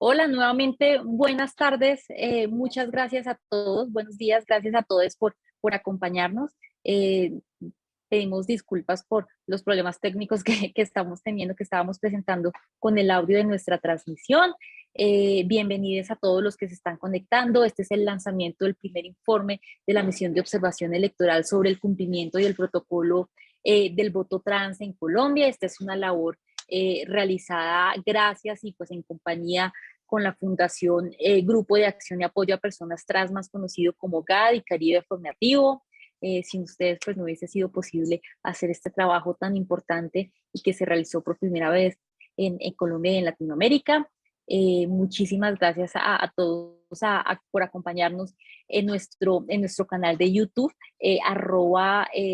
Hola, nuevamente, buenas tardes. Muchas gracias a todos. Buenos días, gracias a todos por acompañarnos. Eh, Pedimos disculpas por los problemas técnicos que estamos teniendo, que estábamos presentando con el audio de nuestra transmisión. Bienvenidos a todos los que se están conectando. Este es el lanzamiento del primer informe de la misión de observación electoral sobre el cumplimiento y el protocolo del voto trans en Colombia. Esta es una labor realizada gracias y pues en compañía con la Fundación Grupo de Acción y Apoyo a Personas Trans, más conocido como GAD y Caribe Formativo. Sin ustedes, pues no hubiese sido posible hacer este trabajo tan importante y que se realizó por primera vez en Colombia y en Latinoamérica. Muchísimas gracias a todos por acompañarnos en nuestro canal de YouTube,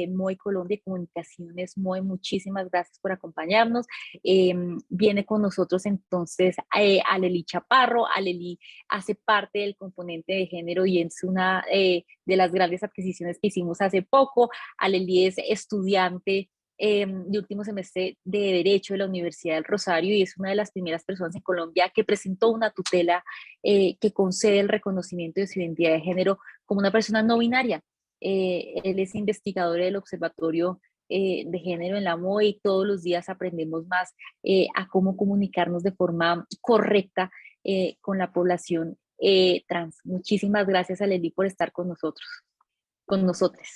@MOE Colombia Comunicaciones MOE. Muchísimas gracias por acompañarnos. Viene con nosotros entonces Aleli Chaparro. Aleli hace parte del componente de género y es una de las grandes adquisiciones que hicimos hace poco. Aleli es estudiante de último semestre de Derecho de la Universidad del Rosario y es una de las primeras personas en Colombia que presentó una tutela que concede el reconocimiento de su identidad de género como una persona no binaria. Él es investigador del Observatorio de Género en la MOE y todos los días aprendemos más a cómo comunicarnos de forma correcta con la población trans. Muchísimas gracias, Aleli, por estar con nosotros, con nosotros.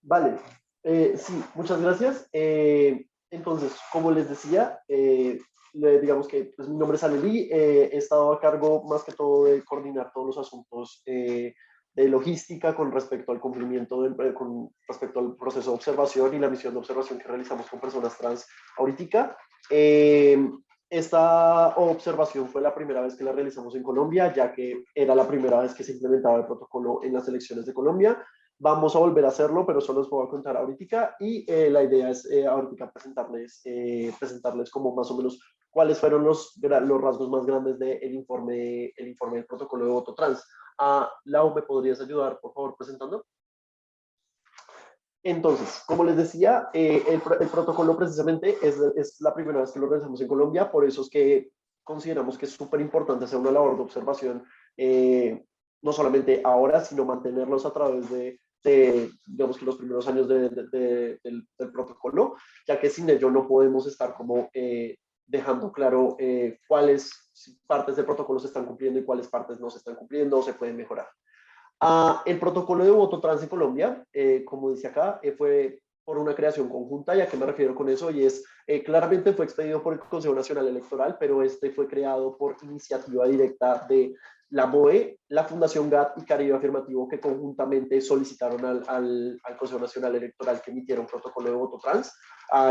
Vale, sí, muchas gracias. Entonces, como les decía, digamos que pues, mi nombre es Aleli, he estado a cargo más que todo de coordinar todos los asuntos de logística con respecto al cumplimiento, con respecto al proceso de observación y la misión de observación que realizamos con personas trans ahorita. Esta observación fue la primera vez que la realizamos en Colombia, ya que era la primera vez que se implementaba el protocolo en las elecciones de Colombia. Vamos a volver a hacerlo, pero solo les puedo contar ahorita y la idea es ahorita presentarles como más o menos cuáles fueron los rasgos más grandes del informe del protocolo de voto trans. Lau, ¿me podrías ayudar, por favor, presentando? Entonces, como les decía, el protocolo precisamente es la primera vez que lo realizamos en Colombia, por eso es que consideramos que es súper importante hacer una labor de observación, no solamente ahora, sino mantenerlos a través digamos que los primeros años del protocolo, ya que sin ello no podemos estar como dejando claro cuáles partes del protocolo se están cumpliendo y cuáles partes no se están cumpliendo o se pueden mejorar. El protocolo de voto trans en Colombia, como dice acá, fue por una creación conjunta. ¿Y a qué me refiero con eso? Y es, claramente fue expedido por el Consejo Nacional Electoral, pero este fue creado por iniciativa directa de la MOE, la Fundación GAT y Caribe Afirmativo, que conjuntamente solicitaron al Consejo Nacional Electoral que emitiera un protocolo de voto trans.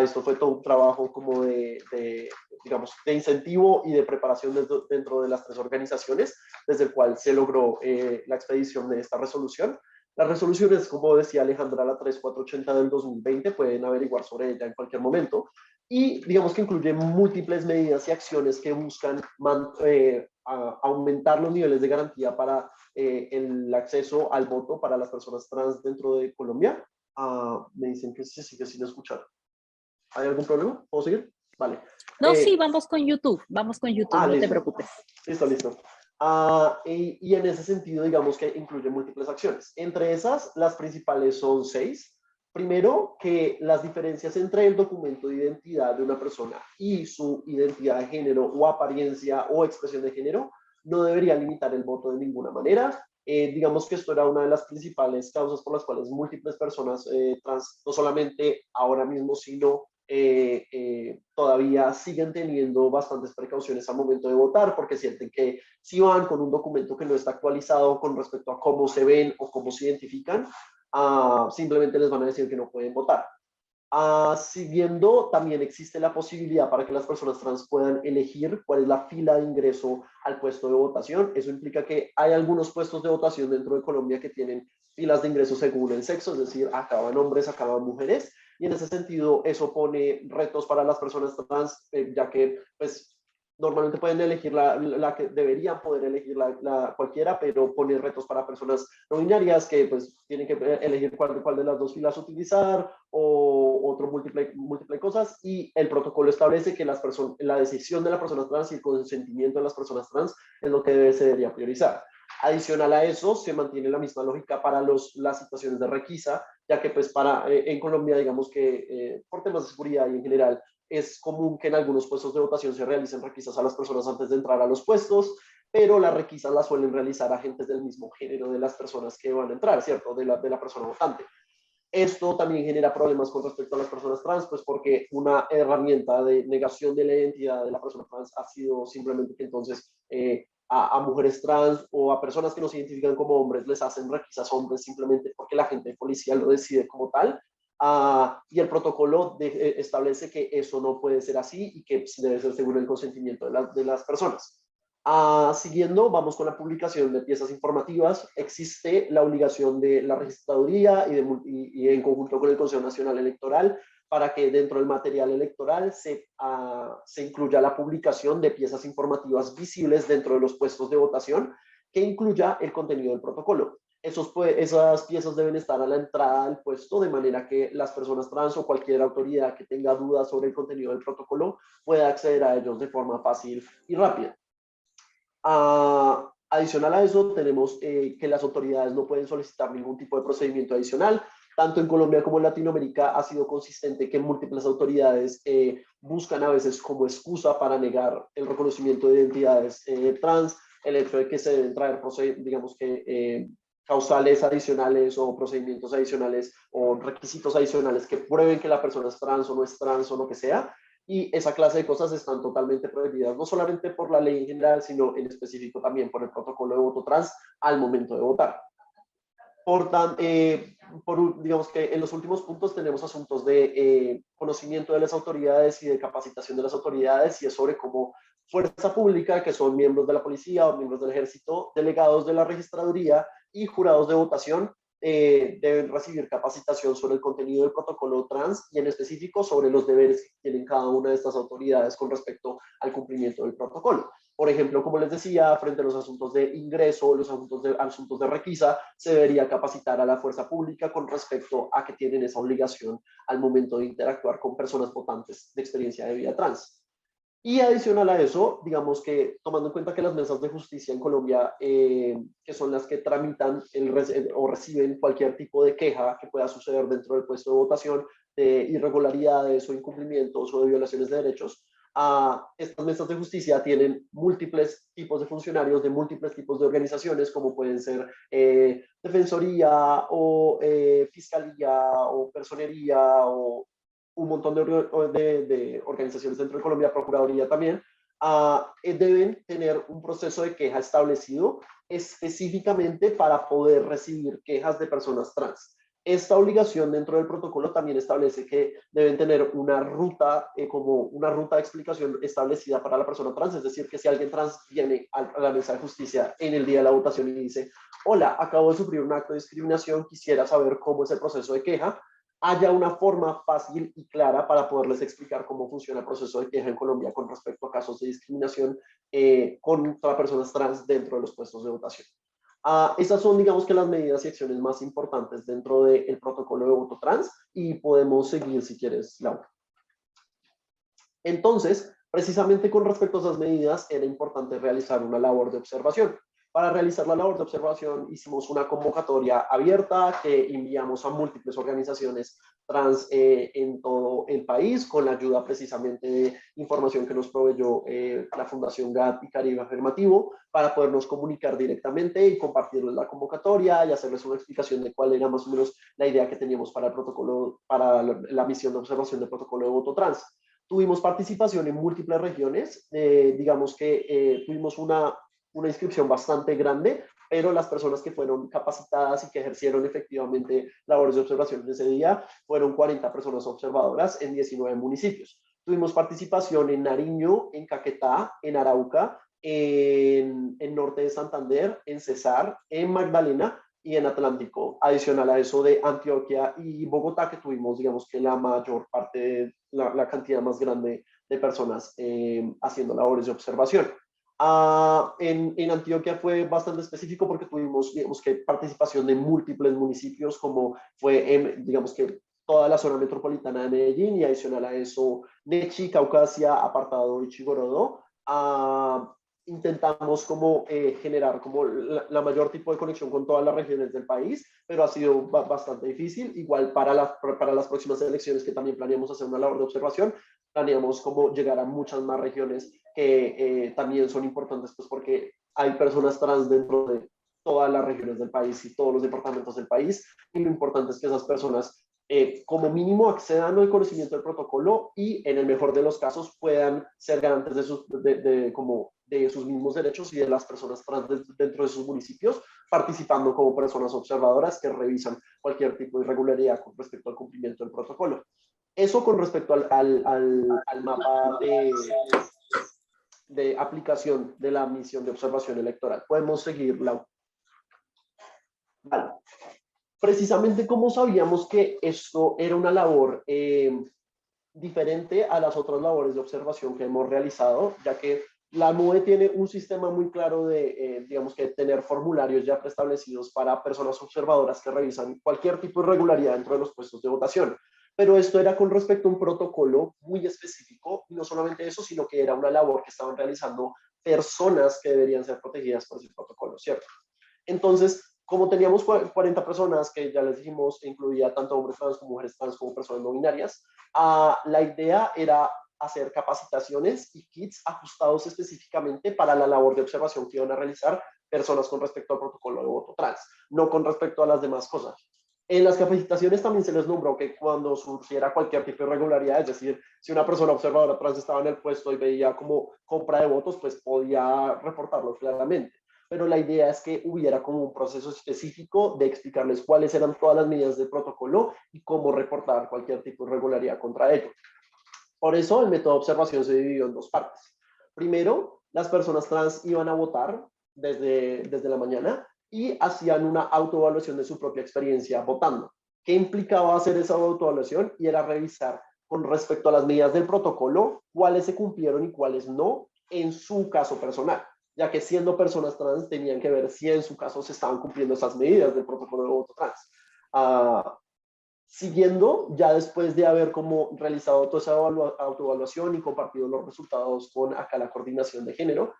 Esto fue todo un trabajo como digamos, de incentivo y de preparación dentro de las tres organizaciones, desde el cual se logró la expedición de esta resolución. La resolución es, como decía Alejandra, la 3480 del 2020, pueden averiguar sobre ella en cualquier momento, y digamos que incluye múltiples medidas y acciones que buscan aumentar los niveles de garantía para el acceso al voto para las personas trans dentro de Colombia. Me dicen que se sigue sin escuchar. ¿Hay algún problema? ¿Puedo seguir? Vale. No, sí, vamos con YouTube, no Listo. te preocupes. Listo. Y en ese sentido, digamos que incluye múltiples acciones. Entre esas, las principales son 6. Primero, que las diferencias entre el documento de identidad de una persona y su identidad de género o apariencia o expresión de género no debería limitar el voto de ninguna manera. Digamos que esto era una de las principales causas por las cuales múltiples personas trans, no solamente ahora mismo, sino todavía siguen teniendo bastantes precauciones al momento de votar, porque sienten que si van con un documento que no está actualizado con respecto a cómo se ven o cómo se identifican, simplemente les van a decir que no pueden votar. Siguiendo, también existe la posibilidad para que las personas trans puedan elegir cuál es la fila de ingreso al puesto de votación. Eso implica que hay algunos puestos de votación dentro de Colombia que tienen filas de ingreso según el sexo, es decir, acaban hombres, acaban mujeres, y en ese sentido eso pone retos para las personas trans, ya que pues normalmente pueden elegir la que deberían poder elegir cualquiera, pero pone retos para personas no binarias que pues tienen que elegir cuál de las dos filas utilizar o otro múltiple cosas, y el protocolo establece que la decisión de la persona trans y el consentimiento de las personas trans es lo que se debería priorizar. Adicional a eso, se mantiene la misma lógica para las situaciones de requisa, ya que pues en Colombia, digamos que por temas de seguridad y en general, es común que en algunos puestos de votación se realicen requisas a las personas antes de entrar a los puestos, pero las requisas las suelen realizar agentes del mismo género de las personas que van a entrar, ¿cierto? De la persona votante. Esto también genera problemas con respecto a las personas trans, pues porque una herramienta de negación de la identidad de la persona trans ha sido simplemente que entonces a mujeres trans o a personas que no se identifican como hombres les hacen requisas hombres simplemente porque la gente policial lo decide como tal. Y el protocolo establece que eso no puede ser así y que debe ser según el consentimiento de las personas. Siguiendo, vamos con la publicación de piezas informativas. Existe la obligación de la registraduría y en conjunto con el Consejo Nacional Electoral para que dentro del material electoral se incluya la publicación de piezas informativas visibles dentro de los puestos de votación que incluya el contenido del protocolo. Esas piezas deben estar a la entrada del puesto de manera que las personas trans o cualquier autoridad que tenga dudas sobre el contenido del protocolo pueda acceder a ellos de forma fácil y rápida. Adicional a eso, tenemos que las autoridades no pueden solicitar ningún tipo de procedimiento adicional. Tanto en Colombia como en Latinoamérica ha sido consistente que múltiples autoridades buscan a veces como excusa para negar el reconocimiento de identidades trans, el hecho de que se deben traer, digamos que, causales adicionales o procedimientos adicionales o requisitos adicionales que prueben que la persona es trans o no es trans o lo que sea. Y esa clase de cosas están totalmente prohibidas, no solamente por la ley en general, sino en específico también por el protocolo de voto trans al momento de votar. Digamos que en los últimos puntos tenemos asuntos de conocimiento de las autoridades y de capacitación de las autoridades, y es sobre cómo fuerza pública, que son miembros de la policía o miembros del ejército, delegados de la registraduría y jurados de votación, deben recibir capacitación sobre el contenido del protocolo trans y en específico sobre los deberes que tienen cada una de estas autoridades con respecto al cumplimiento del protocolo. Por ejemplo, como les decía, frente a los asuntos de ingreso, los asuntos de requisa, se debería capacitar a la fuerza pública con respecto a que tienen esa obligación al momento de interactuar con personas votantes de experiencia de vida trans. Y adicional a eso, digamos que tomando en cuenta que las mesas de justicia en Colombia, que son las que tramitan o reciben cualquier tipo de queja que pueda suceder dentro del puesto de votación, de irregularidades o incumplimientos o de violaciones de derechos, estas mesas de justicia tienen múltiples tipos de funcionarios de múltiples tipos de organizaciones, como pueden ser defensoría o fiscalía o personería o un montón de organizaciones dentro de Colombia, Procuraduría también, deben tener un proceso de queja establecido específicamente para poder recibir quejas de personas trans. Esta obligación dentro del protocolo también establece que deben tener una ruta, como una ruta de explicación establecida para la persona trans, es decir, que si alguien trans viene a la mesa de justicia en el día de la votación y dice, hola, acabo de sufrir un acto de discriminación, quisiera saber cómo es el proceso de queja, haya una forma fácil y clara para poderles explicar cómo funciona el proceso de queja en Colombia con respecto a casos de discriminación contra personas trans dentro de los puestos de votación. Estas son, digamos que, las medidas y acciones más importantes dentro del protocolo de voto trans y podemos seguir si quieres, Laura. Entonces, precisamente con respecto a esas medidas, era importante realizar una labor de observación. Para realizar la labor de observación hicimos una convocatoria abierta que enviamos a múltiples organizaciones trans en todo el país con la ayuda precisamente de información que nos proveyó la Fundación GAT y Caribe Afirmativo para podernos comunicar directamente y compartirles la convocatoria y hacerles una explicación de cuál era más o menos la idea que teníamos para el protocolo, para la misión de observación del protocolo de voto trans. Tuvimos participación en múltiples regiones, digamos que tuvimos una inscripción bastante grande, pero las personas que fueron capacitadas y que ejercieron efectivamente labores de observación en ese día fueron 40 personas observadoras en 19 municipios. Tuvimos participación en Nariño, en Caquetá, en Arauca, en Norte de Santander, en Cesar, en Magdalena y en Atlántico. Adicional a eso de Antioquia y Bogotá, que tuvimos, digamos que la mayor parte, la cantidad más grande de personas haciendo labores de observación. En Antioquia fue bastante específico porque tuvimos, digamos que, participación de múltiples municipios, como fue, digamos que, toda la zona metropolitana de Medellín y adicional a eso Nechi, Caucasia, Apartado y Chigorodó. Intentamos como generar como la mayor tipo de conexión con todas las regiones del país, pero ha sido bastante difícil. Igual para las próximas elecciones que también planeamos hacer una labor de observación, planeamos como llegar a muchas más regiones que también son importantes, pues porque hay personas trans dentro de todas las regiones del país y todos los departamentos del país, y lo importante es que esas personas como mínimo accedan al conocimiento del protocolo y en el mejor de los casos puedan ser garantes de sus mismos derechos y de las personas trans dentro de sus municipios, participando como personas observadoras que revisan cualquier tipo de irregularidad con respecto al cumplimiento del protocolo. Eso con respecto al mapa de aplicación de la misión de observación electoral. Podemos seguirla. Vale. Precisamente como sabíamos que esto era una labor diferente a las otras labores de observación que hemos realizado, ya que la MUE tiene un sistema muy claro de, digamos que tener formularios ya preestablecidos para personas observadoras que revisan cualquier tipo de irregularidad dentro de los puestos de votación. Pero esto era con respecto a un protocolo muy específico, y no solamente eso, sino que era una labor que estaban realizando personas que deberían ser protegidas por ese protocolo, ¿cierto? Entonces, como teníamos 40 personas, que ya les dijimos, que incluía tanto hombres trans como mujeres trans como personas no binarias, la idea era hacer capacitaciones y kits ajustados específicamente para la labor de observación que iban a realizar personas con respecto al protocolo de voto trans, no con respecto a las demás cosas. En las capacitaciones también se les nombró que cuando surgiera cualquier tipo de irregularidad, es decir, si una persona observadora trans estaba en el puesto y veía como compra de votos, pues podía reportarlo claramente. Pero la idea es que hubiera como un proceso específico de explicarles cuáles eran todas las medidas del protocolo y cómo reportar cualquier tipo de irregularidad contra ellos. Por eso el método de observación se dividió en dos partes. Primero, las personas trans iban a votar desde la mañana y hacían una autoevaluación de su propia experiencia votando. ¿Qué implicaba hacer esa autoevaluación? Y era revisar con respecto a las medidas del protocolo, cuáles se cumplieron y cuáles no en su caso personal, ya que siendo personas trans tenían que ver si en su caso se estaban cumpliendo esas medidas del protocolo de voto trans. Siguiendo, ya después de haber como realizado toda esa autoevaluación y compartido los resultados con acá la coordinación de género,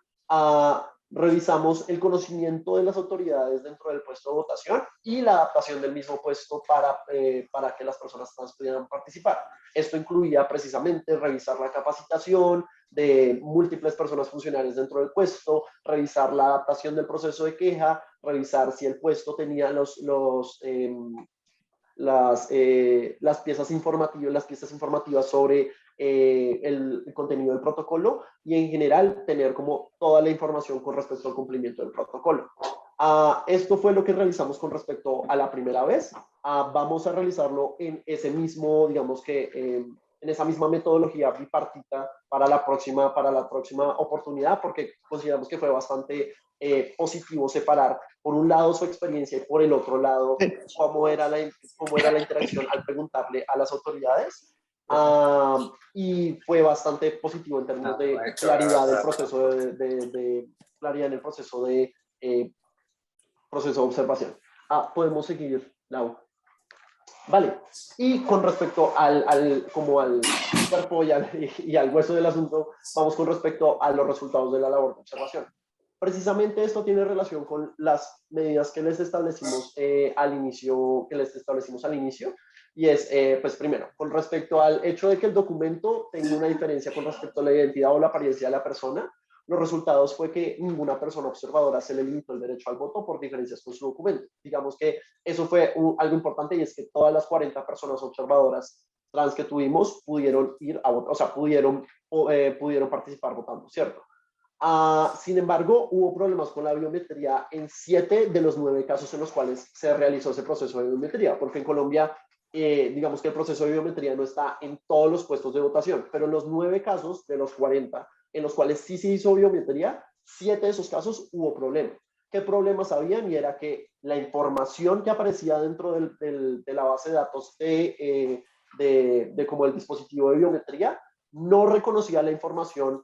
revisamos el conocimiento de las autoridades dentro del puesto de votación y la adaptación del mismo puesto para que las personas trans pudieran participar. Esto incluía precisamente revisar la capacitación de múltiples personas funcionales dentro del puesto, revisar la adaptación del proceso de queja, revisar si el puesto tenía las piezas informativas sobre el contenido del protocolo y en general tener como toda la información con respecto al cumplimiento del protocolo. Esto fue lo que realizamos con respecto a la primera vez. Vamos a realizarlo en ese mismo, digamos que en esa misma metodología bipartita para la próxima oportunidad, porque consideramos que fue bastante positivo separar por un lado su experiencia y por el otro lado cómo era la interacción al preguntarle a las autoridades. Y fue bastante positivo en términos de claridad del proceso claridad en el proceso de observación. Podemos seguir, Lau. Vale, y con respecto como al cuerpo y al hueso del asunto, vamos con respecto a los resultados de la labor de observación. Precisamente esto tiene relación con las medidas que les establecimos al inicio, y es, pues primero, con respecto al hecho de que el documento tenga una diferencia con respecto a la identidad o la apariencia de la persona. Los resultados fue que ninguna persona observadora se le limitó el derecho al voto por diferencias con su documento. Digamos que eso fue algo importante, y es que todas las 40 personas observadoras trans que tuvimos pudieron ir a votar, o sea, pudieron participar votando, ¿cierto? Sin embargo, hubo problemas con la biometría en 7 de los 9 casos en los cuales se realizó ese proceso de biometría, porque en Colombia, digamos que el proceso de biometría no está en todos los puestos de votación, pero en los 9 casos de los 40 en los cuales sí se hizo biometría, 7 de esos casos hubo problemas. ¿Qué problemas habían? Y era que la información que aparecía dentro de la base de datos como el dispositivo de biometría no reconocía la información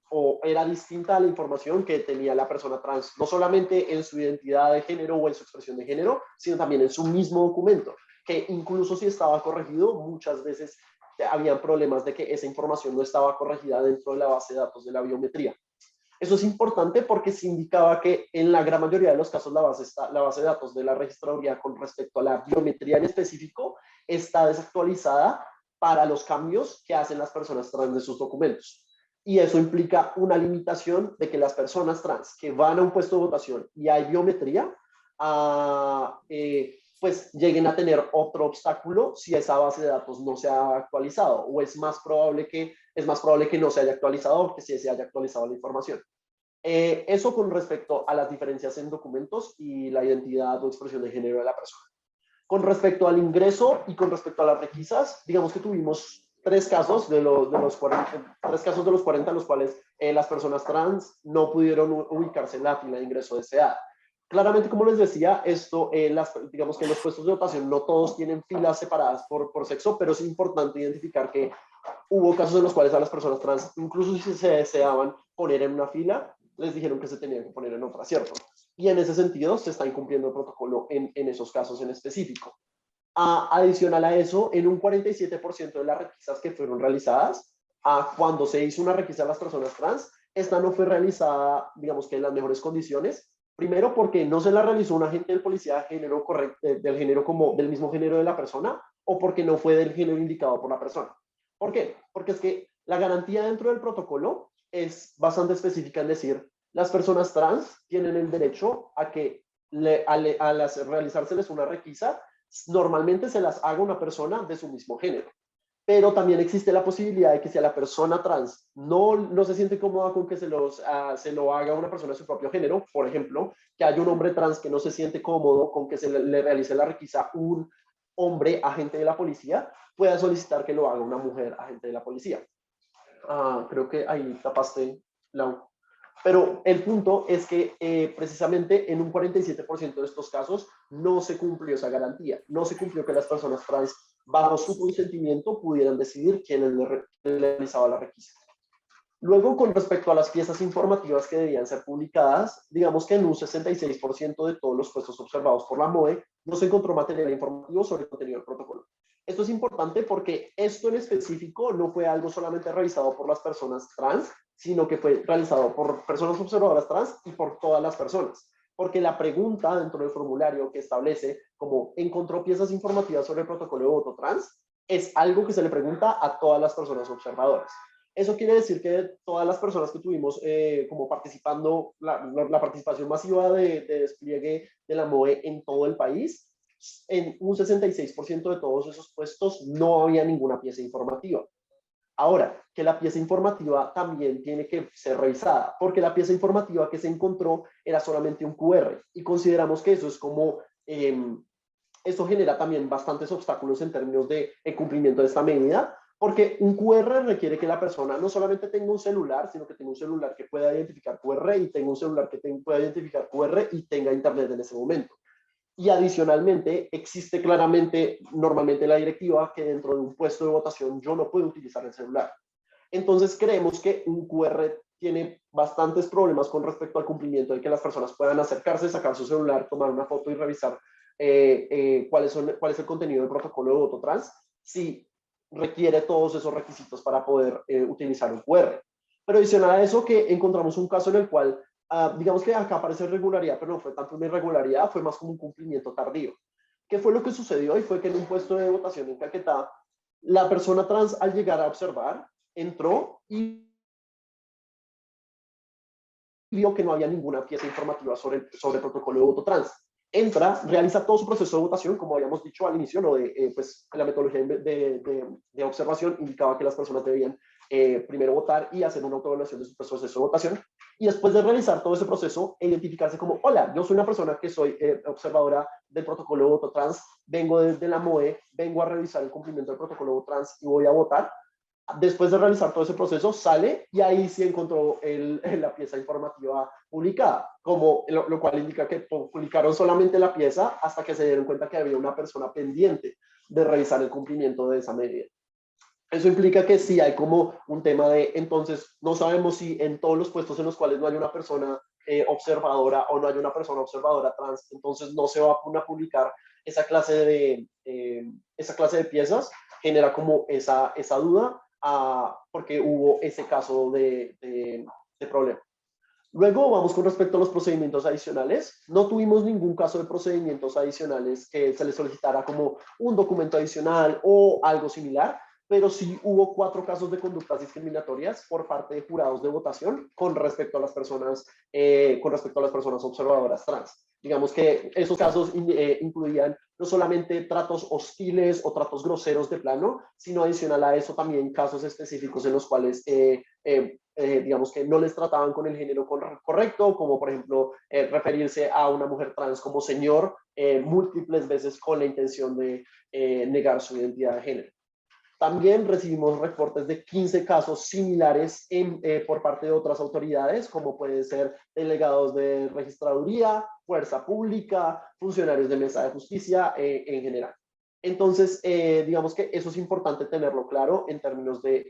o era distinta a la información que tenía la persona trans, no solamente en su identidad de género o en su expresión de género, sino también en su mismo documento. que incluso si estaba corregido, muchas veces habían problemas de que esa información no estaba corregida dentro de la base de datos de la biometría. Eso es importante porque se indicaba que en la gran mayoría de los casos la base de datos de la registraduría con respecto a la biometría en específico está desactualizada para los cambios que hacen las personas trans de sus documentos. Y eso implica una limitación de que las personas trans que van a un puesto de votación y hay biometría, pues lleguen a tener otro obstáculo si esa base de datos no se ha actualizado, o es más probable que no se haya actualizado o que sí se haya actualizado la información. Eso con respecto a las diferencias en documentos y la identidad o expresión de género de la persona. Con respecto al ingreso y con respecto a las requisas, digamos que tuvimos tres casos de los 40, en los cuales las personas trans no pudieron ubicarse en la fila de ingreso deseada. Claramente, como les decía, digamos que en los puestos de votación no todos tienen filas separadas por sexo, pero es importante identificar que hubo casos en los cuales a las personas trans, incluso si se deseaban poner en una fila, les dijeron que se tenían que poner en otra, ¿cierto? Y en ese sentido se está incumpliendo el protocolo en esos casos en específico. Adicional a eso, en un 47% de las requisas que fueron realizadas, cuando se hizo una requisa a las personas trans, esta no fue realizada, digamos que en las mejores condiciones. Primero, porque no se la realizó un agente de policía de género correcto, del género como del mismo género de la persona, o porque no fue del género indicado por la persona. ¿Por qué? Porque es que la garantía dentro del protocolo es bastante específica en decir, las personas trans tienen el derecho a que realizárseles una requisa, normalmente se las haga una persona de su mismo género. Pero también existe la posibilidad de que si a la persona trans no se siente cómoda con que se lo haga una persona de su propio género, por ejemplo, que haya un hombre trans que no se siente cómodo con que se le realice la requisa un hombre agente de la policía, pueda solicitar que lo haga una mujer agente de la policía. Creo que ahí tapaste, Lau. Pero el punto es que precisamente en un 47% de estos casos no se cumplió esa garantía, no se cumplió que las personas trans bajo su consentimiento pudieran decidir quién le realizaba la requisa. Luego, con respecto a las piezas informativas que debían ser publicadas, digamos que en un 66% de todos los puestos observados por la MOE no se encontró material informativo sobre el contenido del protocolo. Esto es importante porque esto en específico no fue algo solamente realizado por las personas trans, sino que fue realizado por personas observadoras trans y por todas las personas. Porque la pregunta dentro del formulario que establece como ¿encontró piezas informativas sobre el protocolo de voto trans? Es algo que se le pregunta a todas las personas observadoras. Eso quiere decir que todas las personas que tuvimos como participando, la participación masiva de despliegue de la MOE en todo el país, en un 66% de todos esos puestos no había ninguna pieza informativa. Ahora, que la pieza informativa también tiene que ser revisada, porque la pieza informativa que se encontró era solamente un QR y consideramos que eso es como, esto genera también bastantes obstáculos en términos de cumplimiento de esta medida, porque un QR requiere que la persona no solamente tenga un celular, sino que tenga un celular que pueda identificar QR y tenga un celular que pueda identificar QR y tenga internet en ese momento. Y adicionalmente, existe claramente, normalmente la directiva, que dentro de un puesto de votación yo no puedo utilizar el celular. Entonces creemos que un QR tiene bastantes problemas con respecto al cumplimiento de que las personas puedan acercarse, sacar su celular, tomar una foto y revisar cuál es el contenido del protocolo de voto trans, si requiere todos esos requisitos para poder utilizar un QR. Pero adicional a eso, que encontramos un caso en el cual digamos que acá aparece irregularidad, pero no fue tanto una irregularidad, fue más como un cumplimiento tardío. ¿Qué fue lo que sucedió? Y fue que en un puesto de votación en Caquetá, la persona trans al llegar a observar, entró y vio que no había ninguna pieza informativa sobre el protocolo de voto trans. Entra, realiza todo su proceso de votación, como habíamos dicho al inicio, ¿no? Pues la metodología de observación indicaba que las personas debían primero votar y hacer una autoevaluación de su proceso de votación. Y después de realizar todo ese proceso, identificarse como, hola, yo soy una persona que soy observadora del protocolo de voto trans, vengo desde la MOE, vengo a revisar el cumplimiento del protocolo de voto trans y voy a votar. Después de realizar todo ese proceso, sale y ahí sí encontró la pieza informativa publicada, lo cual indica que publicaron solamente la pieza hasta que se dieron cuenta que había una persona pendiente de revisar el cumplimiento de esa medida. Eso implica que sí hay como un tema de, entonces, no sabemos si en todos los puestos en los cuales no hay una persona observadora o no haya una persona observadora trans, entonces no se va a publicar esa clase de piezas, genera como esa duda porque hubo ese caso de problema. Luego vamos con respecto a los procedimientos adicionales. No tuvimos ningún caso de procedimientos adicionales que se les solicitara como un documento adicional o algo similar, pero sí hubo 4 casos de conductas discriminatorias por parte de jurados de votación con respecto a las personas observadoras trans. Digamos que esos casos incluían no solamente tratos hostiles o tratos groseros de plano, sino adicional a eso también casos específicos en los cuales digamos que no les trataban con el género correcto, como por ejemplo referirse a una mujer trans como señor múltiples veces con la intención de negar su identidad de género. También recibimos reportes de 15 casos similares por parte de otras autoridades, como pueden ser delegados de registraduría, fuerza pública, funcionarios de mesa de justicia en general. Entonces, digamos que eso es importante tenerlo claro en términos de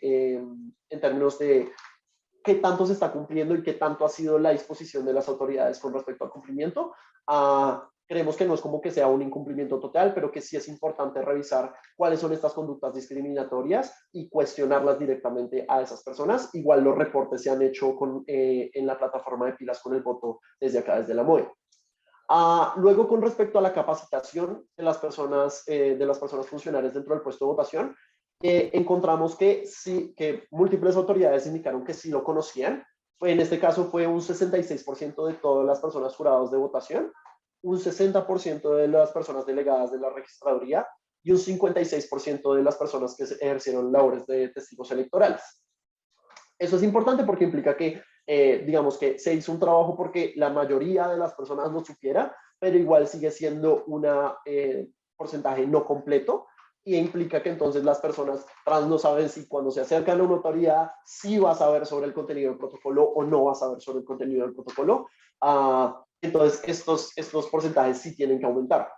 qué tanto se está cumpliendo y qué tanto ha sido la disposición de las autoridades con respecto al cumplimiento. Creemos que no es como que sea un incumplimiento total, pero que sí es importante revisar cuáles son estas conductas discriminatorias y cuestionarlas directamente a esas personas. Igual los reportes se han hecho en la plataforma de Pilas con el Voto desde acá, desde la MOE. Luego, con respecto a la capacitación de las personas funcionarias dentro del puesto de votación, encontramos que múltiples autoridades indicaron que sí lo conocían. En este caso fue un 66% de todas las personas jurados de votación, un 60% de las personas delegadas de la registraduría y un 56% de las personas que ejercieron labores de testigos electorales. Eso es importante porque implica que, digamos que se hizo un trabajo porque la mayoría de las personas lo supiera, pero igual sigue siendo un porcentaje no completo y implica que entonces las personas trans no saben si cuando se acercan a una autoridad sí va a saber sobre el contenido del protocolo o no va a saber sobre el contenido del protocolo. Entonces, estos porcentajes sí tienen que aumentar.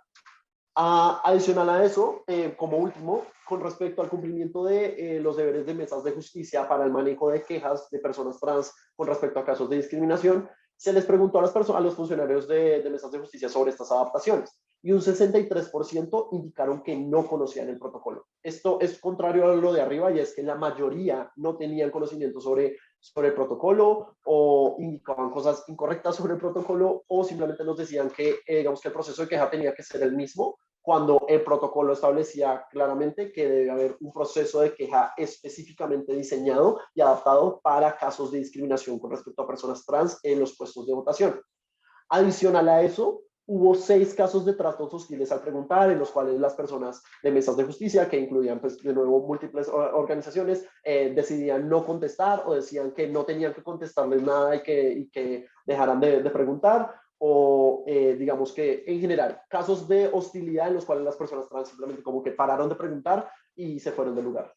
Adicional a eso, como último, con respecto al cumplimiento de los deberes de mesas de justicia para el manejo de quejas de personas trans con respecto a casos de discriminación, se les preguntó a los funcionarios de mesas de justicia sobre estas adaptaciones y un 63% indicaron que no conocían el protocolo. Esto es contrario a lo de arriba y es que la mayoría no tenían conocimiento sobre el protocolo o indicaban cosas incorrectas sobre el protocolo o simplemente nos decían que, digamos que el proceso de queja tenía que ser el mismo cuando el protocolo establecía claramente que debe haber un proceso de queja específicamente diseñado y adaptado para casos de discriminación con respecto a personas trans en los puestos de votación. Adicional a eso, hubo 6 casos de tratos hostiles al preguntar, en los cuales las personas de mesas de justicia, que incluían pues, de nuevo múltiples organizaciones, decidían no contestar o decían que no tenían que contestarles nada y que dejaran de preguntar, o digamos que en general, casos de hostilidad en los cuales las personas trans simplemente como que pararon de preguntar y se fueron del lugar.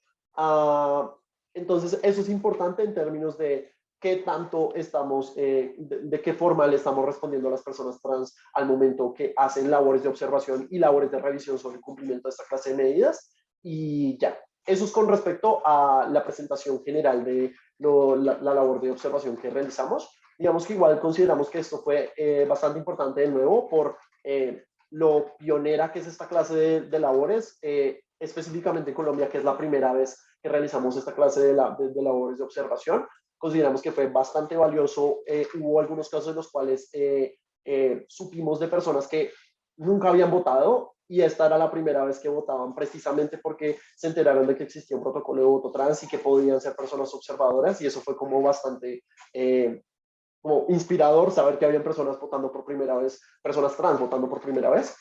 Entonces, eso es importante en términos de qué tanto estamos, de qué forma le estamos respondiendo a las personas trans al momento que hacen labores de observación y labores de revisión sobre el cumplimiento de esta clase de medidas. Y ya, eso es con respecto a la presentación general de la labor de observación que realizamos. Digamos que igual consideramos que esto fue bastante importante de nuevo por lo pionera que es esta clase de labores, específicamente en Colombia, que es la primera vez que realizamos esta clase de labores de observación. Consideramos que fue bastante valioso. Hubo algunos casos en los cuales supimos de personas que nunca habían votado y esta era la primera vez que votaban precisamente porque se enteraron de que existía un protocolo de voto trans y que podían ser personas observadoras y eso fue como bastante como inspirador saber que habían personas votando por primera vez, personas trans votando por primera vez.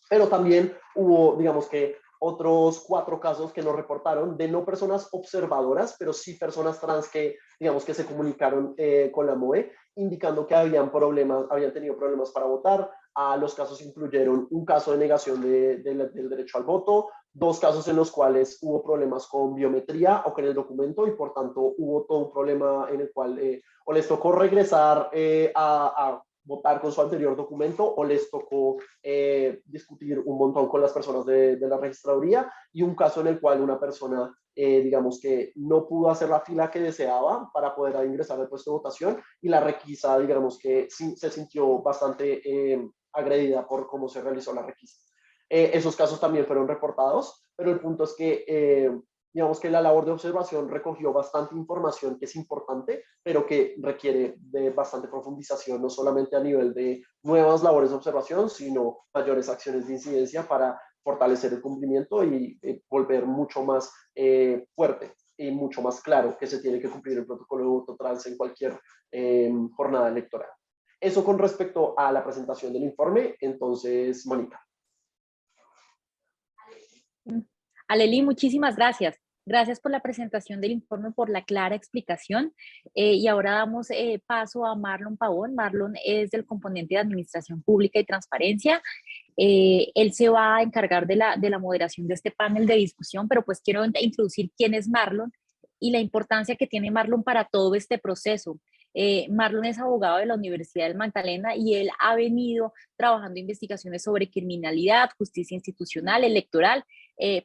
Pero también hubo, digamos que, otros 4 casos que nos reportaron de no personas observadoras, pero sí personas trans que, digamos que se comunicaron con la MOE, indicando que habían tenido problemas para votar. Los casos incluyeron un caso de negación del derecho al voto, 2 casos en los cuales hubo problemas con biometría o con el documento y por tanto hubo todo un problema en el cual o les tocó regresar a votar con su anterior documento o les tocó discutir un montón con las personas de la registraduría, y un caso en el cual una persona, digamos que no pudo hacer la fila que deseaba para poder ingresar al puesto de votación, y la requisa, digamos que sí, se sintió bastante agredida por cómo se realizó la requisa. Esos casos también fueron reportados, pero el punto es que digamos que la labor de observación recogió bastante información que es importante, pero que requiere de bastante profundización, no solamente a nivel de nuevas labores de observación, sino mayores acciones de incidencia para fortalecer el cumplimiento y volver mucho más fuerte y mucho más claro que se tiene que cumplir el protocolo de voto trans en cualquier jornada electoral. Eso con respecto a la presentación del informe. Entonces, Mónica. Aleli, muchísimas gracias. Gracias por la presentación del informe, por la clara explicación. Y ahora damos paso a Marlon Pavón. Marlon es del componente de Administración Pública y Transparencia. Él se va a encargar de la moderación de este panel de discusión, pero pues quiero introducir quién es Marlon y la importancia que tiene Marlon para todo este proceso. Marlon es abogado de la Universidad del Magdalena y él ha venido trabajando investigaciones sobre criminalidad, justicia institucional, electoral,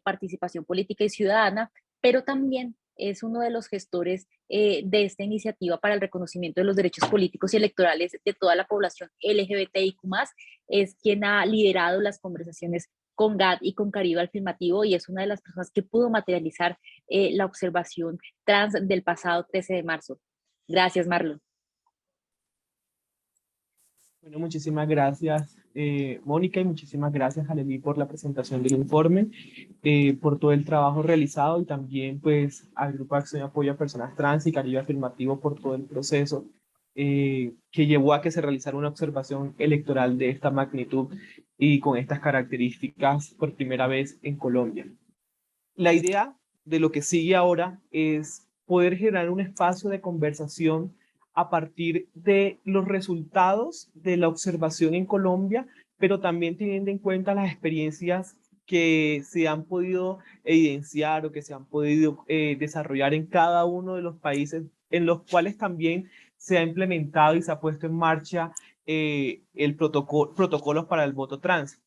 participación política y ciudadana, pero también es uno de los gestores de esta iniciativa para el reconocimiento de los derechos políticos y electorales de toda la población LGBTIQ+. Es quien ha liderado las conversaciones con GAD y con Caribe Afirmativo, y es una de las personas que pudo materializar la observación trans del pasado 13 de marzo. Gracias, Marlon. Bueno, muchísimas gracias, Mónica, y muchísimas gracias, Aleli, por la presentación del informe, por todo el trabajo realizado, y también pues al Grupo de Acción y Apoyo a Personas Trans y Caribe Afirmativo por todo el proceso que llevó a que se realizara una observación electoral de esta magnitud y con estas características por primera vez en Colombia. La idea de lo que sigue ahora es poder generar un espacio de conversación a partir de los resultados de la observación en Colombia, pero también teniendo en cuenta las experiencias que se han podido evidenciar o que se han podido desarrollar en cada uno de los países en los cuales también se ha implementado y se ha puesto en marcha el protocolos para el voto trans.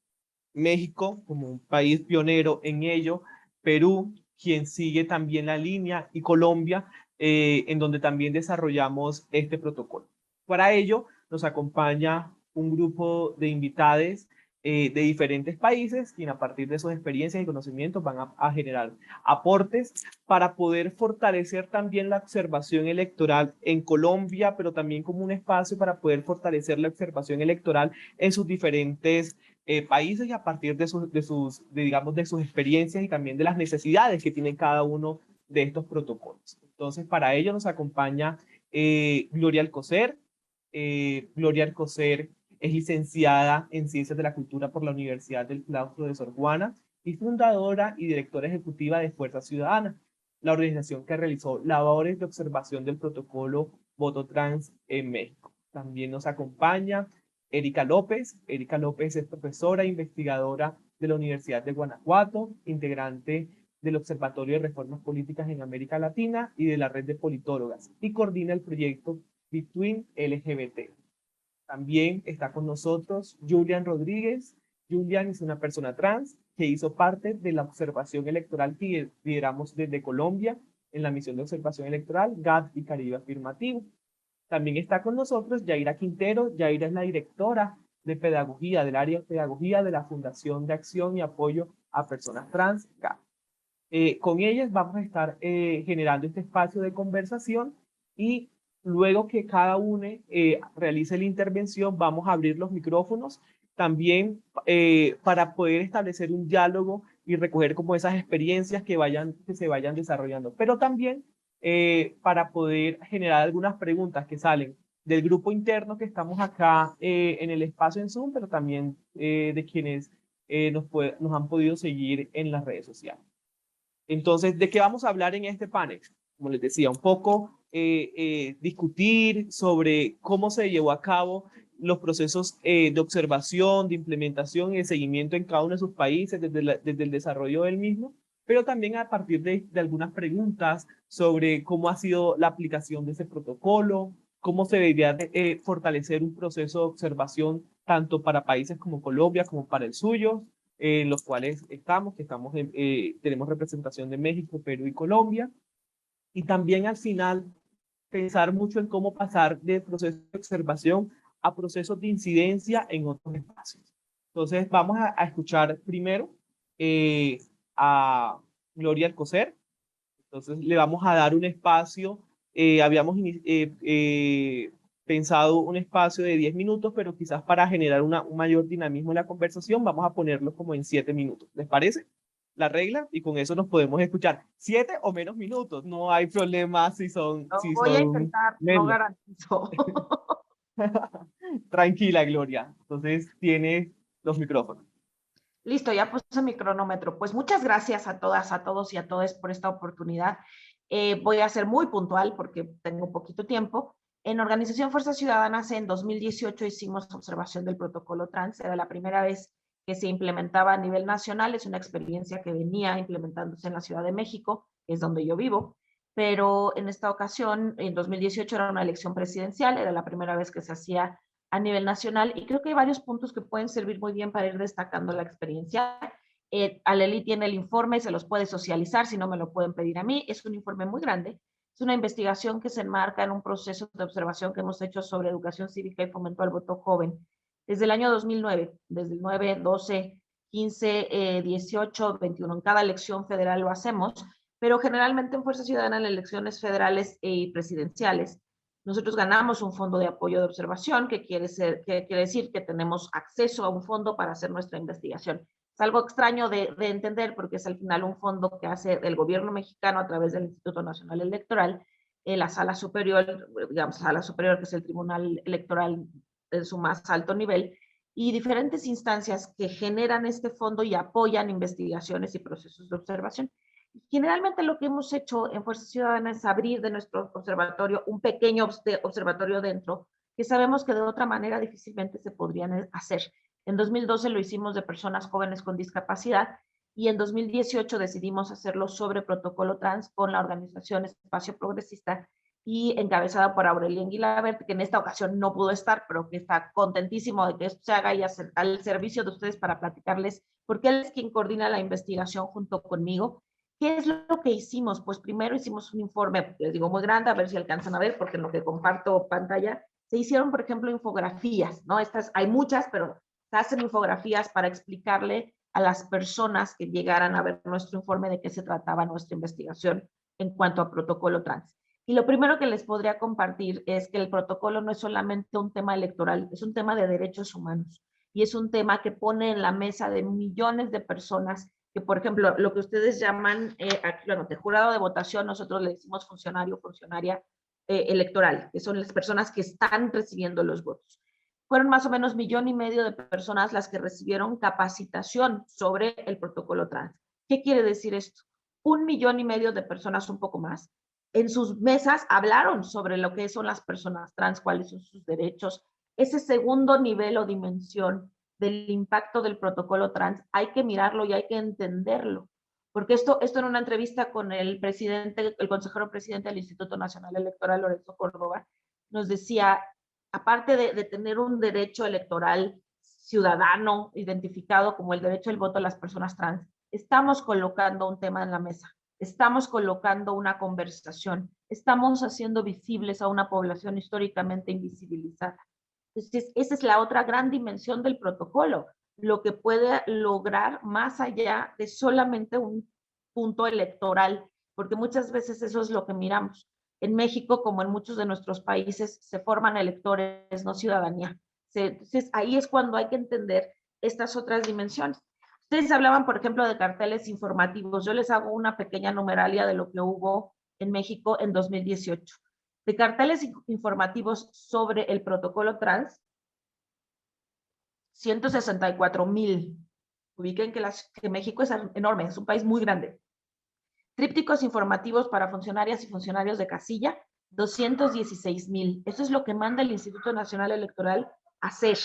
México, como un país pionero en ello, Perú, quien sigue también la línea, y Colombia, en donde también desarrollamos este protocolo. Para ello, nos acompaña un grupo de invitados de diferentes países, quien a partir de sus experiencias y conocimientos van a generar aportes para poder fortalecer también la observación electoral en Colombia, pero también como un espacio para poder fortalecer la observación electoral en sus diferentes países, y a partir de sus experiencias y también de las necesidades que tienen cada uno de estos protocolos. Entonces, para ello nos acompaña Gloria Alcocer. Gloria Alcocer es licenciada en Ciencias de la Cultura por la Universidad del Claustro de Sor Juana y fundadora y directora ejecutiva de Fuerza Ciudadana, la organización que realizó labores de observación del protocolo Voto Trans en México. También nos acompaña Erika López. Erika López es profesora e investigadora de la Universidad de Guanajuato, integrante del Observatorio de Reformas Políticas en América Latina y de la Red de Politólogas, y coordina el proyecto Between LGBT. También está con nosotros Julian Rodríguez. Julian es una persona trans que hizo parte de la observación electoral que lideramos desde Colombia en la misión de observación electoral GAD y Caribe Afirmativo. También está con nosotros Yaira Quintero. Yaira es la directora de pedagogía, del área de pedagogía de la Fundación de Acción y Apoyo a Personas Trans, GAD. Con ellas vamos a estar generando este espacio de conversación, y luego que cada uno realice la intervención, vamos a abrir los micrófonos también para poder establecer un diálogo y recoger como esas experiencias que se vayan desarrollando, pero también para poder generar algunas preguntas que salen del grupo interno que estamos acá en el espacio en Zoom, pero también de quienes nos han podido seguir en las redes sociales. Entonces, ¿de qué vamos a hablar en este panel? Como les decía, un poco discutir sobre cómo se llevó a cabo los procesos de observación, de implementación y de seguimiento en cada uno de sus países desde el desarrollo del mismo, pero también a partir de algunas preguntas sobre cómo ha sido la aplicación de ese protocolo, cómo se debería fortalecer un proceso de observación tanto para países como Colombia como para el suyo, en los cuales tenemos representación de México, Perú y Colombia. Y también al final pensar mucho en cómo pasar de procesos de observación a procesos de incidencia en otros espacios. Entonces vamos a escuchar primero a Gloria Alcocer. Entonces le vamos a dar un espacio, habíamos pensado un espacio de 10 minutos, pero quizás para generar un mayor dinamismo en la conversación, vamos a ponerlo como en 7 minutos. ¿Les parece? La regla, y con eso nos podemos escuchar 7 o menos minutos. No hay problema si son, Lo si voy a son intentar, no menos. garantizo. Tranquila, Gloria. Entonces tienes los micrófonos. Listo, ya puse mi cronómetro. Pues muchas gracias a todas, a todos y a todas por esta oportunidad. Voy a ser muy puntual porque tengo poquito tiempo. En Organización Fuerza Ciudadanas en 2018 hicimos observación del protocolo trans. Era la primera vez que se implementaba a nivel nacional. Es una experiencia que venía implementándose en la Ciudad de México, que es donde yo vivo. Pero en esta ocasión, en 2018 era una elección presidencial. Era la primera vez que se hacía a nivel nacional y creo que hay varios puntos que pueden servir muy bien para ir destacando la experiencia. Aleli tiene el informe, se los puede socializar, si no me lo pueden pedir a mí. Es un informe muy grande, es una investigación que se enmarca en un proceso de observación que hemos hecho sobre educación cívica y fomento al voto joven desde el año 2009, desde el 9, 12, 15, 18, 21. En cada elección federal lo hacemos, pero generalmente en Fuerza Ciudadana en elecciones federales y presidenciales nosotros ganamos un fondo de apoyo de observación, que quiere decir que tenemos acceso a un fondo para hacer nuestra investigación. Es algo extraño de entender porque es al final un fondo que hace el gobierno mexicano a través del Instituto Nacional Electoral, la sala superior, digamos, sala superior que es el Tribunal Electoral en su más alto nivel, y diferentes instancias que generan este fondo y apoyan investigaciones y procesos de observación. Generalmente lo que hemos hecho en Fuerza Ciudadana es abrir de nuestro observatorio un pequeño observatorio dentro, que sabemos que de otra manera difícilmente se podrían hacer. En 2012 lo hicimos de personas jóvenes con discapacidad y en 2018 decidimos hacerlo sobre protocolo trans con la organización Espacio Progresista y encabezada por Aurelien Guilabert, que en esta ocasión no pudo estar, pero que está contentísimo de que esto se haga y al servicio de ustedes para platicarles, porque él es quien coordina la investigación junto conmigo. ¿Qué es lo que hicimos? Pues primero hicimos un informe, les digo, muy grande, a ver si alcanzan a ver, porque en lo que comparto pantalla, se hicieron, por ejemplo, infografías, ¿no? Estas, hay muchas, pero se hacen infografías para explicarle a las personas que llegaran a ver nuestro informe de qué se trataba nuestra investigación en cuanto a protocolo trans. Y lo primero que les podría compartir es que el protocolo no es solamente un tema electoral, es un tema de derechos humanos y es un tema que pone en la mesa de millones de personas que, por ejemplo, lo que ustedes llaman, aquí lo anoté, jurado de votación, nosotros le decimos funcionario, funcionaria electoral, que son las personas que están recibiendo los votos. Fueron más o menos 1,5 millones de personas las que recibieron capacitación sobre el protocolo trans. ¿Qué quiere decir esto? 1,5 millones de personas, un poco más, en sus mesas hablaron sobre lo que son las personas trans, cuáles son sus derechos. Ese segundo nivel o dimensión del impacto del protocolo trans, hay que mirarlo y hay que entenderlo. Porque esto en una entrevista con el consejero presidente del Instituto Nacional Electoral, Lorenzo Córdoba, nos decía, aparte de tener un derecho electoral ciudadano identificado como el derecho al voto a las personas trans, estamos colocando un tema en la mesa, estamos colocando una conversación, estamos haciendo visibles a una población históricamente invisibilizada. Entonces, esa es la otra gran dimensión del protocolo, lo que puede lograr más allá de solamente un punto electoral, porque muchas veces eso es lo que miramos. En México, como en muchos de nuestros países, se forman electores, no ciudadanía. Entonces, ahí es cuando hay que entender estas otras dimensiones. Ustedes hablaban, por ejemplo, de carteles informativos. Yo les hago una pequeña numeralia de lo que hubo en México en 2018. De carteles informativos sobre el protocolo trans, 164,000. Ubiquen que México es enorme, es un país muy grande. Trípticos informativos para funcionarias y funcionarios de casilla, 216,000. Eso es lo que manda el Instituto Nacional Electoral a hacer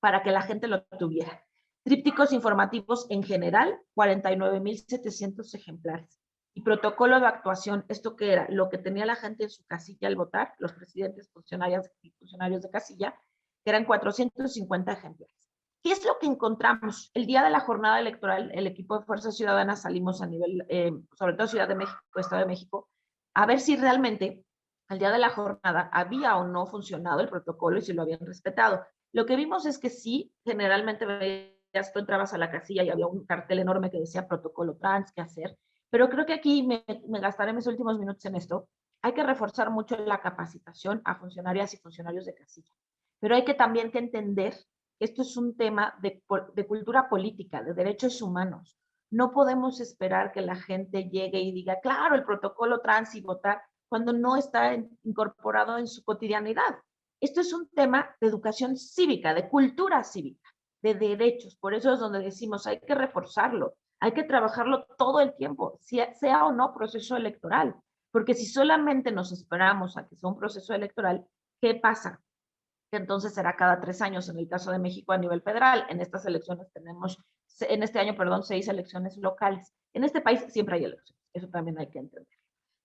para que la gente lo tuviera. Trípticos informativos en general, 49,700 ejemplares. Y protocolo de actuación, ¿esto qué era? Lo que tenía la gente en su casilla al votar, los presidentes, funcionarios y funcionarios de casilla, que eran 450 ejemplares. ¿Qué es lo que encontramos? El día de la jornada electoral, el equipo de Fuerza Ciudadana salimos a nivel, sobre todo Ciudad de México, Estado de México, a ver si realmente al día de la jornada había o no funcionado el protocolo y si lo habían respetado. Lo que vimos es que sí, generalmente veías, tú entrabas a la casilla y había un cartel enorme que decía protocolo trans, qué hacer, pero creo que aquí me gastaré mis últimos minutos en esto. Hay que reforzar mucho la capacitación a funcionarias y funcionarios de casilla, pero hay que también que entender que esto es un tema de cultura política, de derechos humanos. No podemos esperar que la gente llegue y diga, claro, el protocolo trans y votar, cuando no está incorporado en su cotidianidad. Esto es un tema de educación cívica, de cultura cívica, de derechos. Por eso es donde decimos, hay que reforzarlo, hay que trabajarlo todo el tiempo, sea o no proceso electoral. Porque si solamente nos esperamos a que sea un proceso electoral, ¿qué pasa? Que entonces será cada 3 años en el caso de México a nivel federal. En estas elecciones tenemos, en este año, perdón, 6 elecciones locales. En este país siempre hay elecciones, eso también hay que entender.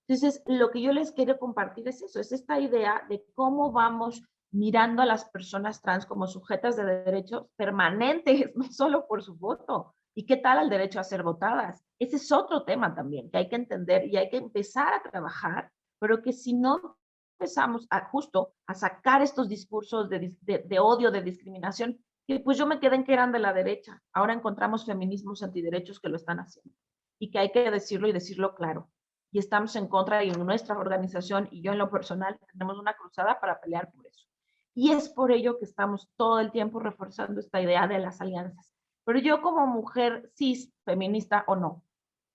Entonces, lo que yo les quiero compartir es eso, es esta idea de cómo vamos mirando a las personas trans como sujetas de derechos permanentes, no solo por su voto. ¿Y qué tal el derecho a ser votadas? Ese es otro tema también que hay que entender y hay que empezar a trabajar, pero que si no empezamos justo a sacar estos discursos de odio, de discriminación, que pues yo me quedé en que eran de la derecha. Ahora encontramos feminismos antiderechos que lo están haciendo y que hay que decirlo y decirlo claro. Y estamos en contra y en nuestra organización y yo en lo personal tenemos una cruzada para pelear por eso. Y es por ello que estamos todo el tiempo reforzando esta idea de las alianzas. Pero yo como mujer cis, feminista o no,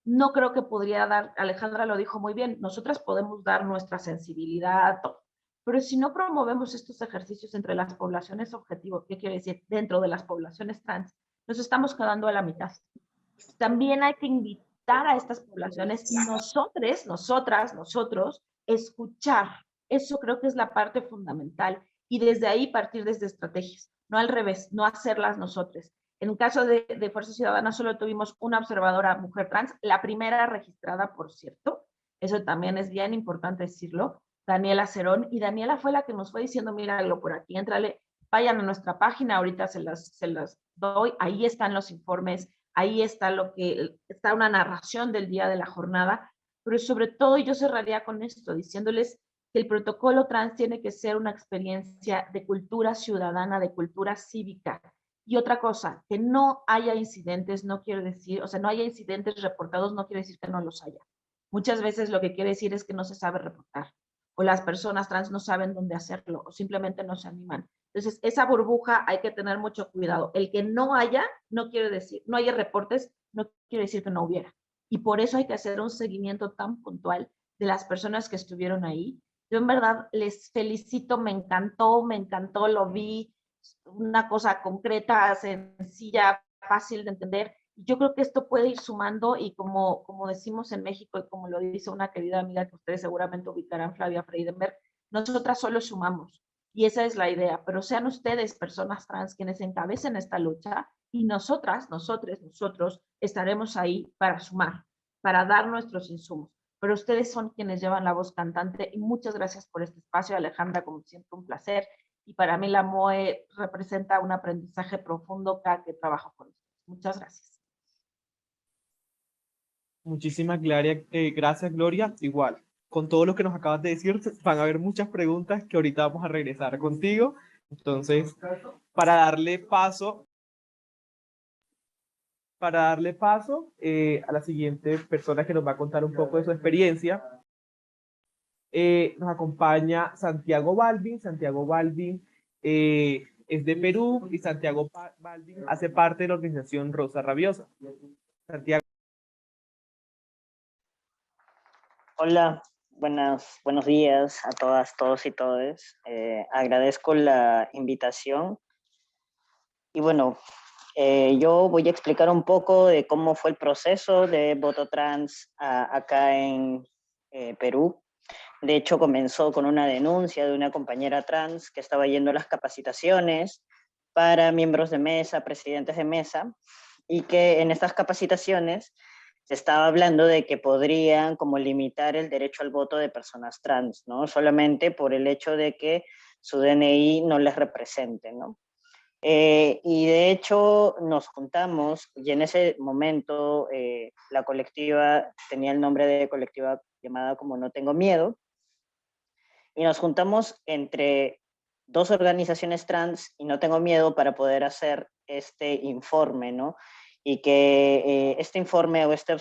no creo que podría dar, Alejandra lo dijo muy bien, nosotras podemos dar nuestra sensibilidad, todo, pero si no promovemos estos ejercicios entre las poblaciones objetivo, ¿qué quiere decir? Dentro de las poblaciones trans, nos estamos quedando a la mitad. También hay que invitar a estas poblaciones y nosotros, escuchar. Eso creo que es la parte fundamental y desde ahí partir desde estrategias, no al revés, no hacerlas nosotros. En el caso de Fuerza Ciudadana solo tuvimos una observadora mujer trans, la primera registrada, por cierto. Eso también es bien importante decirlo. Daniela Cerón, y Daniela fue la que nos fue diciendo, míralo por aquí, entrale, vayan a nuestra página, ahorita se las doy, ahí están los informes, ahí está está una narración del día de la jornada, pero sobre todo yo cerraría con esto, diciéndoles que el protocolo trans tiene que ser una experiencia de cultura ciudadana, de cultura cívica. Y otra cosa, que no haya incidentes, no quiere decir, o sea, no haya incidentes reportados, no quiere decir que no los haya. Muchas veces lo que quiere decir es que no se sabe reportar, o las personas trans no saben dónde hacerlo, o simplemente no se animan. Entonces, esa burbuja hay que tener mucho cuidado. El que no haya, no quiere decir, no haya reportes, no quiere decir que no hubiera. Y por eso hay que hacer un seguimiento tan puntual de las personas que estuvieron ahí. Yo en verdad les felicito, me encantó, lo vi, una cosa concreta, sencilla, fácil de entender. Yo creo que esto puede ir sumando y como decimos en México y como lo dice una querida amiga que ustedes seguramente ubicarán, Flavia Freidenberg, nosotras solo sumamos. Y esa es la idea, pero sean ustedes, personas trans, quienes encabecen esta lucha y nosotros estaremos ahí para sumar, para dar nuestros insumos. Pero ustedes son quienes llevan la voz cantante y muchas gracias por este espacio, Alejandra, como siempre un placer. Y para mí la MOE representa un aprendizaje profundo cada que trabajo con ustedes. Muchas gracias. Muchísimas gracias, Gloria. Igual, con todo lo que nos acabas de decir, van a haber muchas preguntas que ahorita vamos a regresar contigo. Entonces, para darle paso a la siguiente persona que nos va a contar un poco de su experiencia, nos acompaña Santiago Balvin. Santiago Balvin es de Perú y Santiago Balvin hace parte de la organización Rosa Rabiosa. Santiago. Hola, buenos días a todas, todos y todes. Agradezco la invitación. Y bueno, yo voy a explicar un poco de cómo fue el proceso de voto trans acá en Perú. De hecho, comenzó con una denuncia de una compañera trans que estaba yendo a las capacitaciones para miembros de mesa, presidentes de mesa, y que en estas capacitaciones se estaba hablando de que podrían como limitar el derecho al voto de personas trans, ¿no? Solamente por el hecho de que su DNI no les represente, ¿no? Y de hecho nos juntamos y en ese momento la colectiva tenía el nombre de colectiva llamada como No Tengo Miedo, y nos juntamos entre dos organizaciones trans y No Tengo Miedo para poder hacer este informe, ¿no? Y que este informe o esta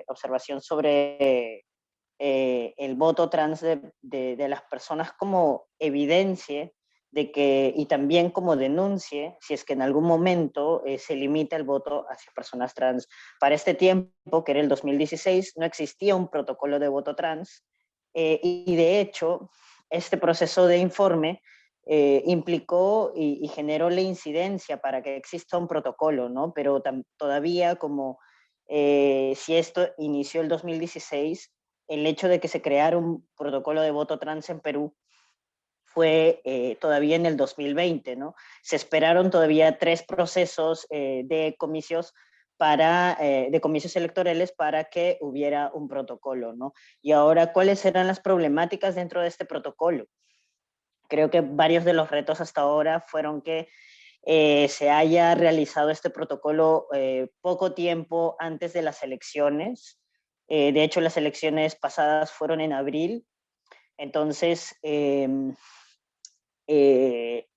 observación sobre el voto trans de las personas como evidencie de que, y también como denuncie, si es que en algún momento se limita el voto hacia personas trans. Para este tiempo, que era el 2016, no existía un protocolo de voto trans, y de hecho, este proceso de informe implicó y generó la incidencia para que exista un protocolo, ¿no? Pero todavía como si esto inició el 2016, el hecho de que se creara un protocolo de voto trans en Perú fue todavía en el 2020, ¿no? Se esperaron todavía 3 procesos de comicios de comicios electorales para que hubiera un protocolo, ¿no? Y ahora, ¿cuáles eran las problemáticas dentro de este protocolo? Creo que varios de los retos hasta ahora fueron que se haya realizado este protocolo poco tiempo antes de las elecciones. De hecho, las elecciones pasadas fueron en abril. Entonces,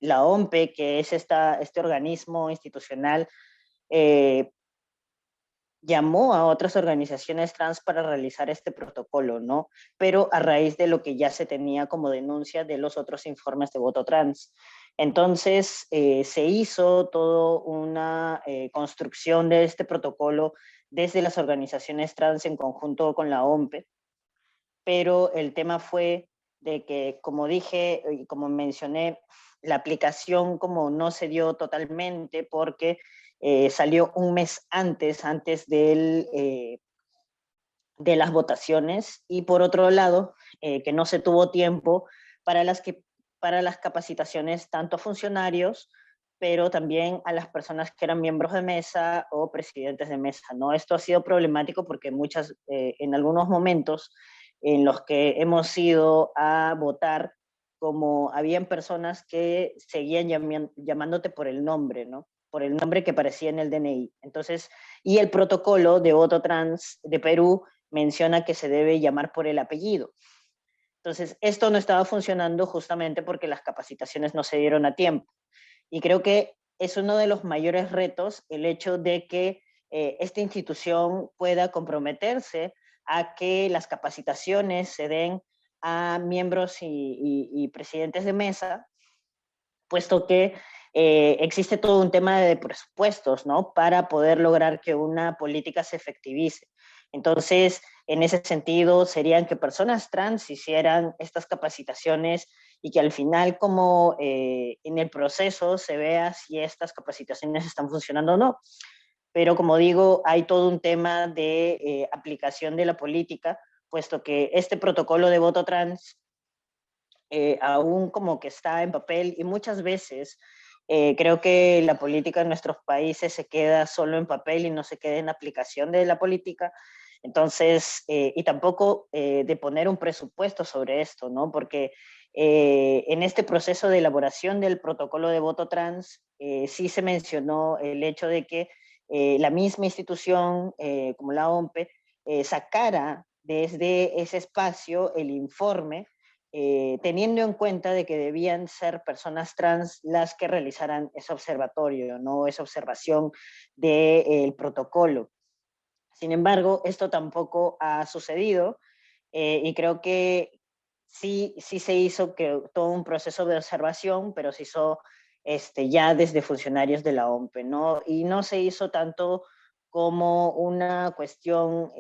la OMPE, que es este organismo institucional, llamó a otras organizaciones trans para realizar este protocolo, ¿no? Pero a raíz de lo que ya se tenía como denuncia de los otros informes de voto trans. Entonces, se hizo toda una construcción de este protocolo desde las organizaciones trans en conjunto con la OMPE, pero el tema fue de que, como dije y como mencioné, la aplicación como no se dio totalmente porque salió un mes antes de las votaciones, y por otro lado, que no se tuvo tiempo para para las capacitaciones tanto a funcionarios, pero también a las personas que eran miembros de mesa o presidentes de mesa, ¿no? Esto ha sido problemático porque en algunos momentos en los que hemos ido a votar, como habían personas que seguían llamándote por el nombre, ¿no? Por el nombre que aparecía en el DNI. Entonces, y el protocolo de voto trans de Perú menciona que se debe llamar por el apellido. Entonces, esto no estaba funcionando justamente porque las capacitaciones no se dieron a tiempo. Y creo que es uno de los mayores retos el hecho de que esta institución pueda comprometerse a que las capacitaciones se den a miembros y presidentes de mesa, puesto que existe todo un tema de presupuestos, ¿no? Para poder lograr que una política se efectivice. Entonces, en ese sentido, serían que personas trans hicieran estas capacitaciones y que al final, como en el proceso, se vea si estas capacitaciones están funcionando o no. Pero como digo, hay todo un tema de aplicación de la política, puesto que este protocolo de voto trans aún como que está en papel, y muchas veces creo que la política en nuestros países se queda solo en papel y no se queda en aplicación de la política. Entonces, y tampoco de poner un presupuesto sobre esto, ¿no? Porque en este proceso de elaboración del protocolo de voto trans, sí se mencionó el hecho de que la misma institución, como la OMPE, sacara desde ese espacio el informe, teniendo en cuenta de que debían ser personas trans las que realizaran ese observatorio, ¿no? Esa observación del protocolo. Sin embargo, esto tampoco ha sucedido, y creo que sí se hizo todo un proceso de observación, pero se hizo ya desde funcionarios de la OMPE, ¿no? Y no se hizo tanto como una cuestión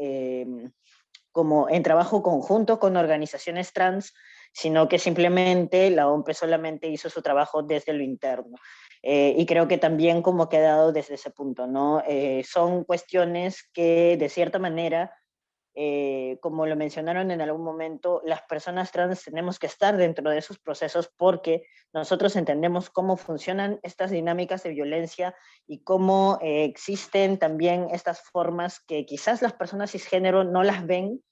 como en trabajo conjunto con organizaciones trans, sino que simplemente la OMPE solamente hizo su trabajo desde lo interno. Y creo que también como ha quedado desde ese punto, ¿no? Son cuestiones que de cierta manera como lo mencionaron en algún momento, las personas trans tenemos que estar dentro de esos procesos porque nosotros entendemos cómo funcionan estas dinámicas de violencia y cómo existen también estas formas que quizás las personas cisgénero no las ven,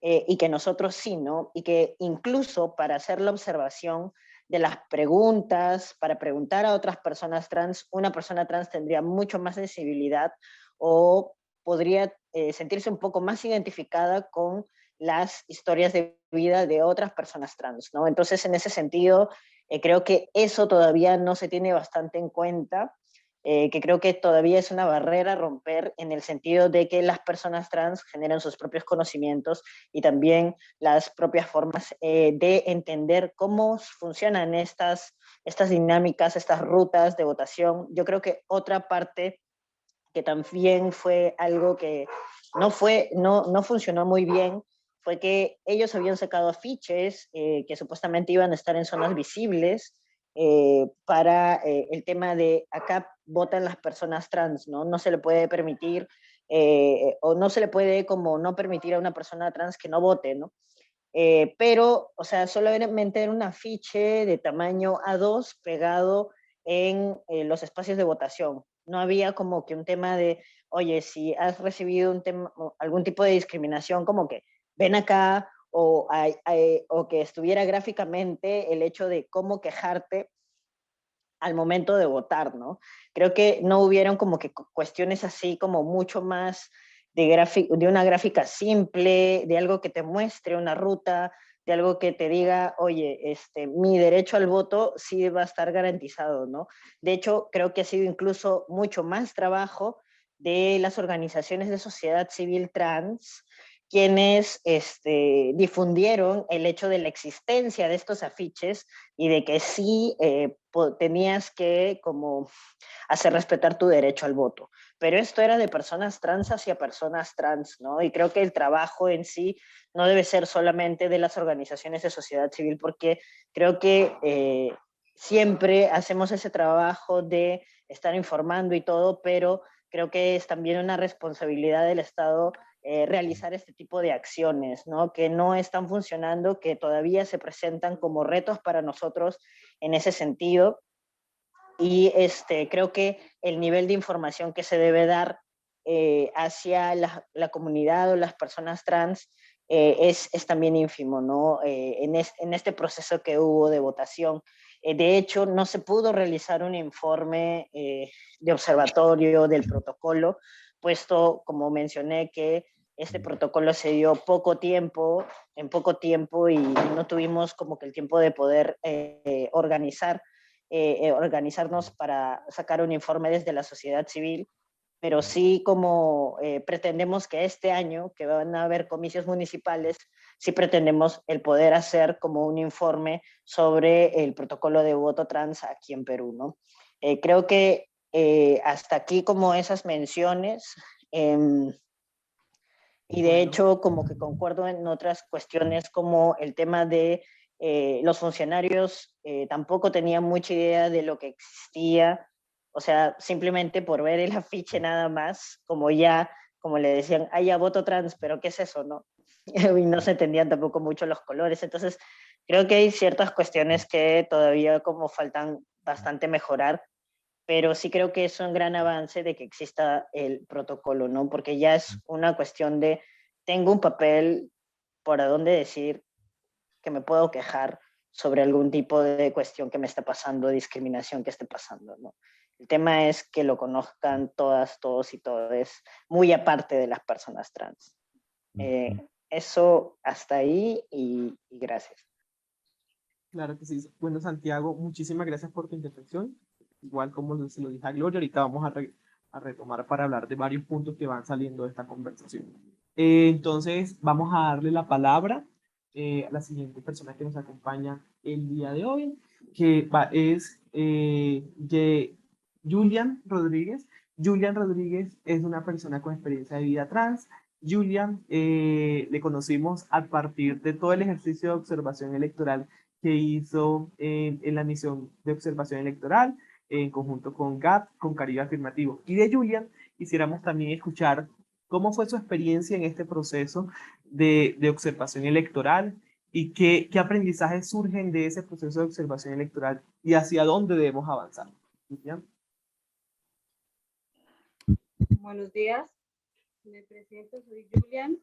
y que nosotros sí, ¿no? Y que incluso para hacer la observación de las preguntas, para preguntar a otras personas trans, una persona trans tendría mucho más sensibilidad o podría sentirse un poco más identificada con las historias de vida de otras personas trans, ¿no? Entonces, en ese sentido, creo que eso todavía no se tiene bastante en cuenta, que creo que todavía es una barrera a romper en el sentido de que las personas trans generan sus propios conocimientos y también las propias formas de entender cómo funcionan estas dinámicas, estas rutas de votación. Yo creo que otra parte que también fue algo que no funcionó muy bien, fue que ellos habían sacado afiches que supuestamente iban a estar en zonas visibles para el tema de acá votan las personas trans, ¿no? No se le puede permitir o no se le puede como no permitir a una persona trans que no vote, ¿no? Pero, o sea, solamente era un afiche de tamaño A2 pegado en los espacios de votación. No había como que un tema de, oye, si has recibido algún tipo de discriminación, como que ven acá, o que estuviera gráficamente el hecho de cómo quejarte al momento de votar, ¿no? Creo que no hubieron como que cuestiones así como mucho más de una gráfica simple, de algo que te muestre una ruta, de algo que te diga, oye, mi derecho al voto sí va a estar garantizado, ¿no? De hecho, creo que ha sido incluso mucho más trabajo de las organizaciones de sociedad civil trans, quienes difundieron el hecho de la existencia de estos afiches y de que sí tenías que como hacer respetar tu derecho al voto. Pero esto era de personas trans hacia personas trans, ¿no? Y creo que el trabajo en sí no debe ser solamente de las organizaciones de sociedad civil, porque creo que siempre hacemos ese trabajo de estar informando y todo, pero creo que es también una responsabilidad del Estado realizar este tipo de acciones, ¿no? Que no están funcionando, que todavía se presentan como retos para nosotros en ese sentido. Y creo que el nivel de información que se debe dar hacia la comunidad o las personas trans es también ínfimo, ¿no? En este proceso que hubo de votación. De hecho, no se pudo realizar un informe de observatorio del protocolo, puesto, como mencioné, que este protocolo se dio en poco tiempo y no tuvimos como que el tiempo de poder organizarnos para sacar un informe desde la sociedad civil, pero sí como pretendemos que este año, que van a haber comicios municipales, sí pretendemos el poder hacer como un informe sobre el protocolo de voto trans aquí en Perú, ¿no? Creo que hasta aquí como esas menciones, y de Bueno, hecho como que concuerdo en otras cuestiones como el tema de los funcionarios tampoco tenían mucha idea de lo que existía, o sea, simplemente por ver el afiche nada más, como le decían, ah, ya voto trans, pero ¿qué es eso, no? Y no se entendían tampoco mucho los colores, entonces creo que hay ciertas cuestiones que todavía como faltan bastante mejorar, pero sí creo que es un gran avance de que exista el protocolo, ¿no? Porque ya es una cuestión de, tengo un papel por a dónde decir que me puedo quejar sobre algún tipo de cuestión que me está pasando, discriminación que esté pasando, ¿no? El tema es que lo conozcan todas, todos y todes, muy aparte de las personas trans. Eso hasta ahí y gracias. claro que sí. Bueno, Santiago, muchísimas gracias por tu intervención. Igual como se lo dije a Gloria, ahorita vamos a retomar para hablar de varios puntos que van saliendo de esta conversación. Entonces, vamos a darle la palabra a la siguiente persona que nos acompaña el día de hoy, es Julian Rodríguez. Julian Rodríguez es una persona con experiencia de vida trans. Julian le conocimos a partir de todo el ejercicio de observación electoral que hizo en la misión de observación electoral en conjunto con GAP, con Caribe Afirmativo. Y de Julian quisiéramos también escuchar ¿Cómo fue su experiencia en este proceso de observación electoral y qué aprendizajes surgen de ese proceso de observación electoral y hacia dónde debemos avanzar? ¿Ya? Buenos días, me presento, soy Julian.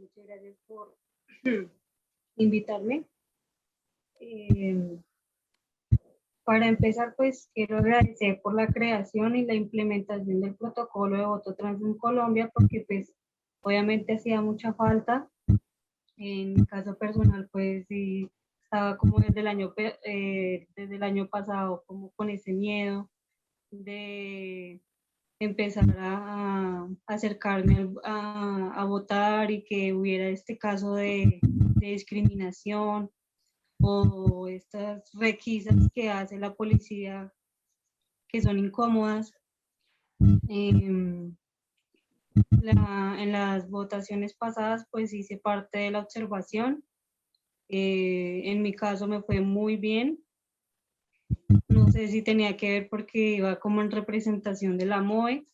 Muchas gracias por invitarme. Para empezar, pues quiero agradecer por la creación y la implementación del protocolo de voto trans en Colombia, porque pues obviamente hacía mucha falta. En mi caso personal, pues sí, estaba como desde el año pasado, como con ese miedo de empezar a acercarme a votar y que hubiera este caso de discriminación o estas requisas que hace la policía que son incómodas. En las votaciones pasadas pues hice parte de la observación. En mi caso me fue muy bien. No sé si tenía que ver porque iba como en representación de la MOE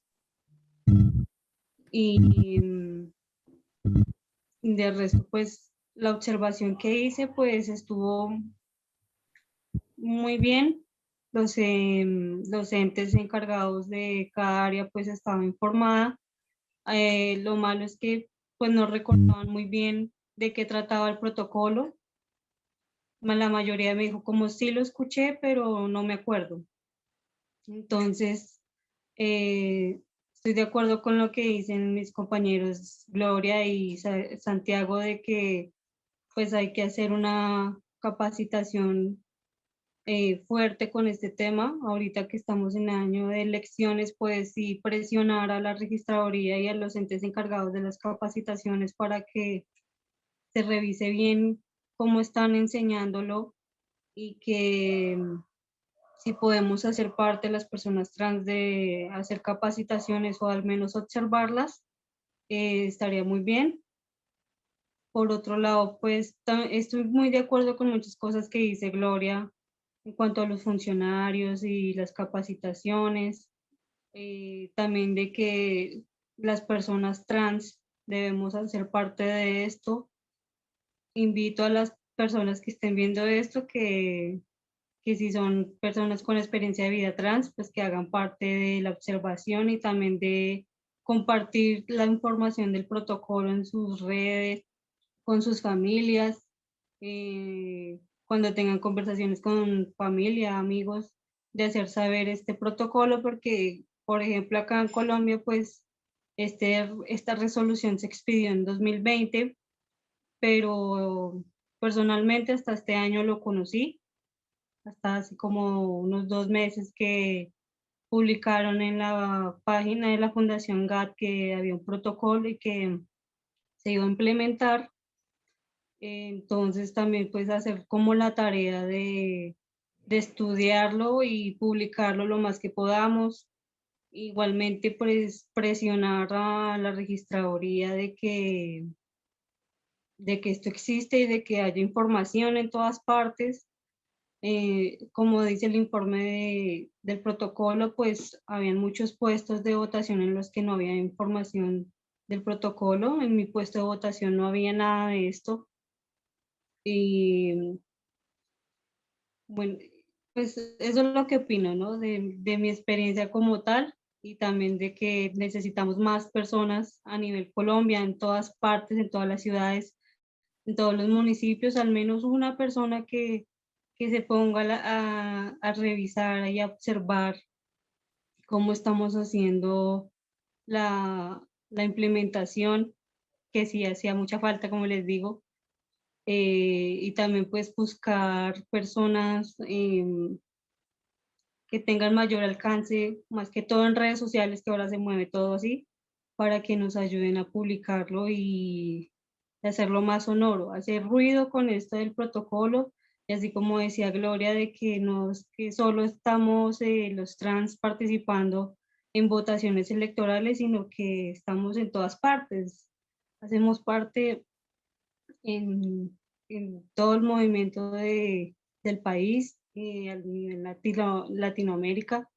y de resto pues la observación que hice pues estuvo muy bien. Los entes encargados de cada área pues estaba informada. Lo malo es que pues no recordaban muy bien de qué trataba el protocolo. La mayoría me dijo como sí lo escuché, pero no me acuerdo. Entonces, estoy de acuerdo con lo que dicen mis compañeros Gloria y Santiago de que pues hay que hacer una capacitación fuerte con este tema. Ahorita que estamos en año de elecciones, pues sí presionar a la registraduría y a los entes encargados de las capacitaciones para que se revise bien cómo están enseñándolo y que si podemos hacer parte de las personas trans de hacer capacitaciones o al menos observarlas, estaría muy bien. Por otro lado, pues estoy muy de acuerdo con muchas cosas que dice Gloria en cuanto a los funcionarios y las capacitaciones, también de que las personas trans debemos hacer parte de esto. Invito a las personas que estén viendo esto que si son personas con experiencia de vida trans, pues que hagan parte de la observación y también de compartir la información del protocolo en sus redes, con sus familias, cuando tengan conversaciones con familia, amigos, de hacer saber este protocolo, porque, por ejemplo, acá en Colombia, pues, esta resolución se expidió en 2020, pero personalmente hasta este año lo conocí, hasta hace como unos 2 meses que publicaron en la página de la Fundación GAT que había un protocolo y que se iba a implementar. Entonces también pues hacer como la tarea de estudiarlo y publicarlo lo más que podamos. Igualmente pues presionar a la registraduría de que esto existe y de que haya información en todas partes. Como dice el informe del protocolo, pues habían muchos puestos de votación en los que no había información del protocolo. En mi puesto de votación no había nada de esto. Y bueno, pues eso es lo que opino, ¿no? De mi experiencia como tal y también de que necesitamos más personas a nivel Colombia, en todas partes, en todas las ciudades, en todos los municipios, al menos una persona que se ponga a revisar y a observar cómo estamos haciendo la implementación, que sí hacía mucha falta, como les digo, y también pues buscar personas que tengan mayor alcance, más que todo en redes sociales, que ahora se mueve todo así, para que nos ayuden a publicarlo y hacerlo más sonoro, hacer ruido con esto del protocolo, y así como decía Gloria, de que, que solo estamos los trans participando en votaciones electorales, sino que estamos en todas partes, hacemos parte en todo el movimiento del país, a nivel Latinoamérica.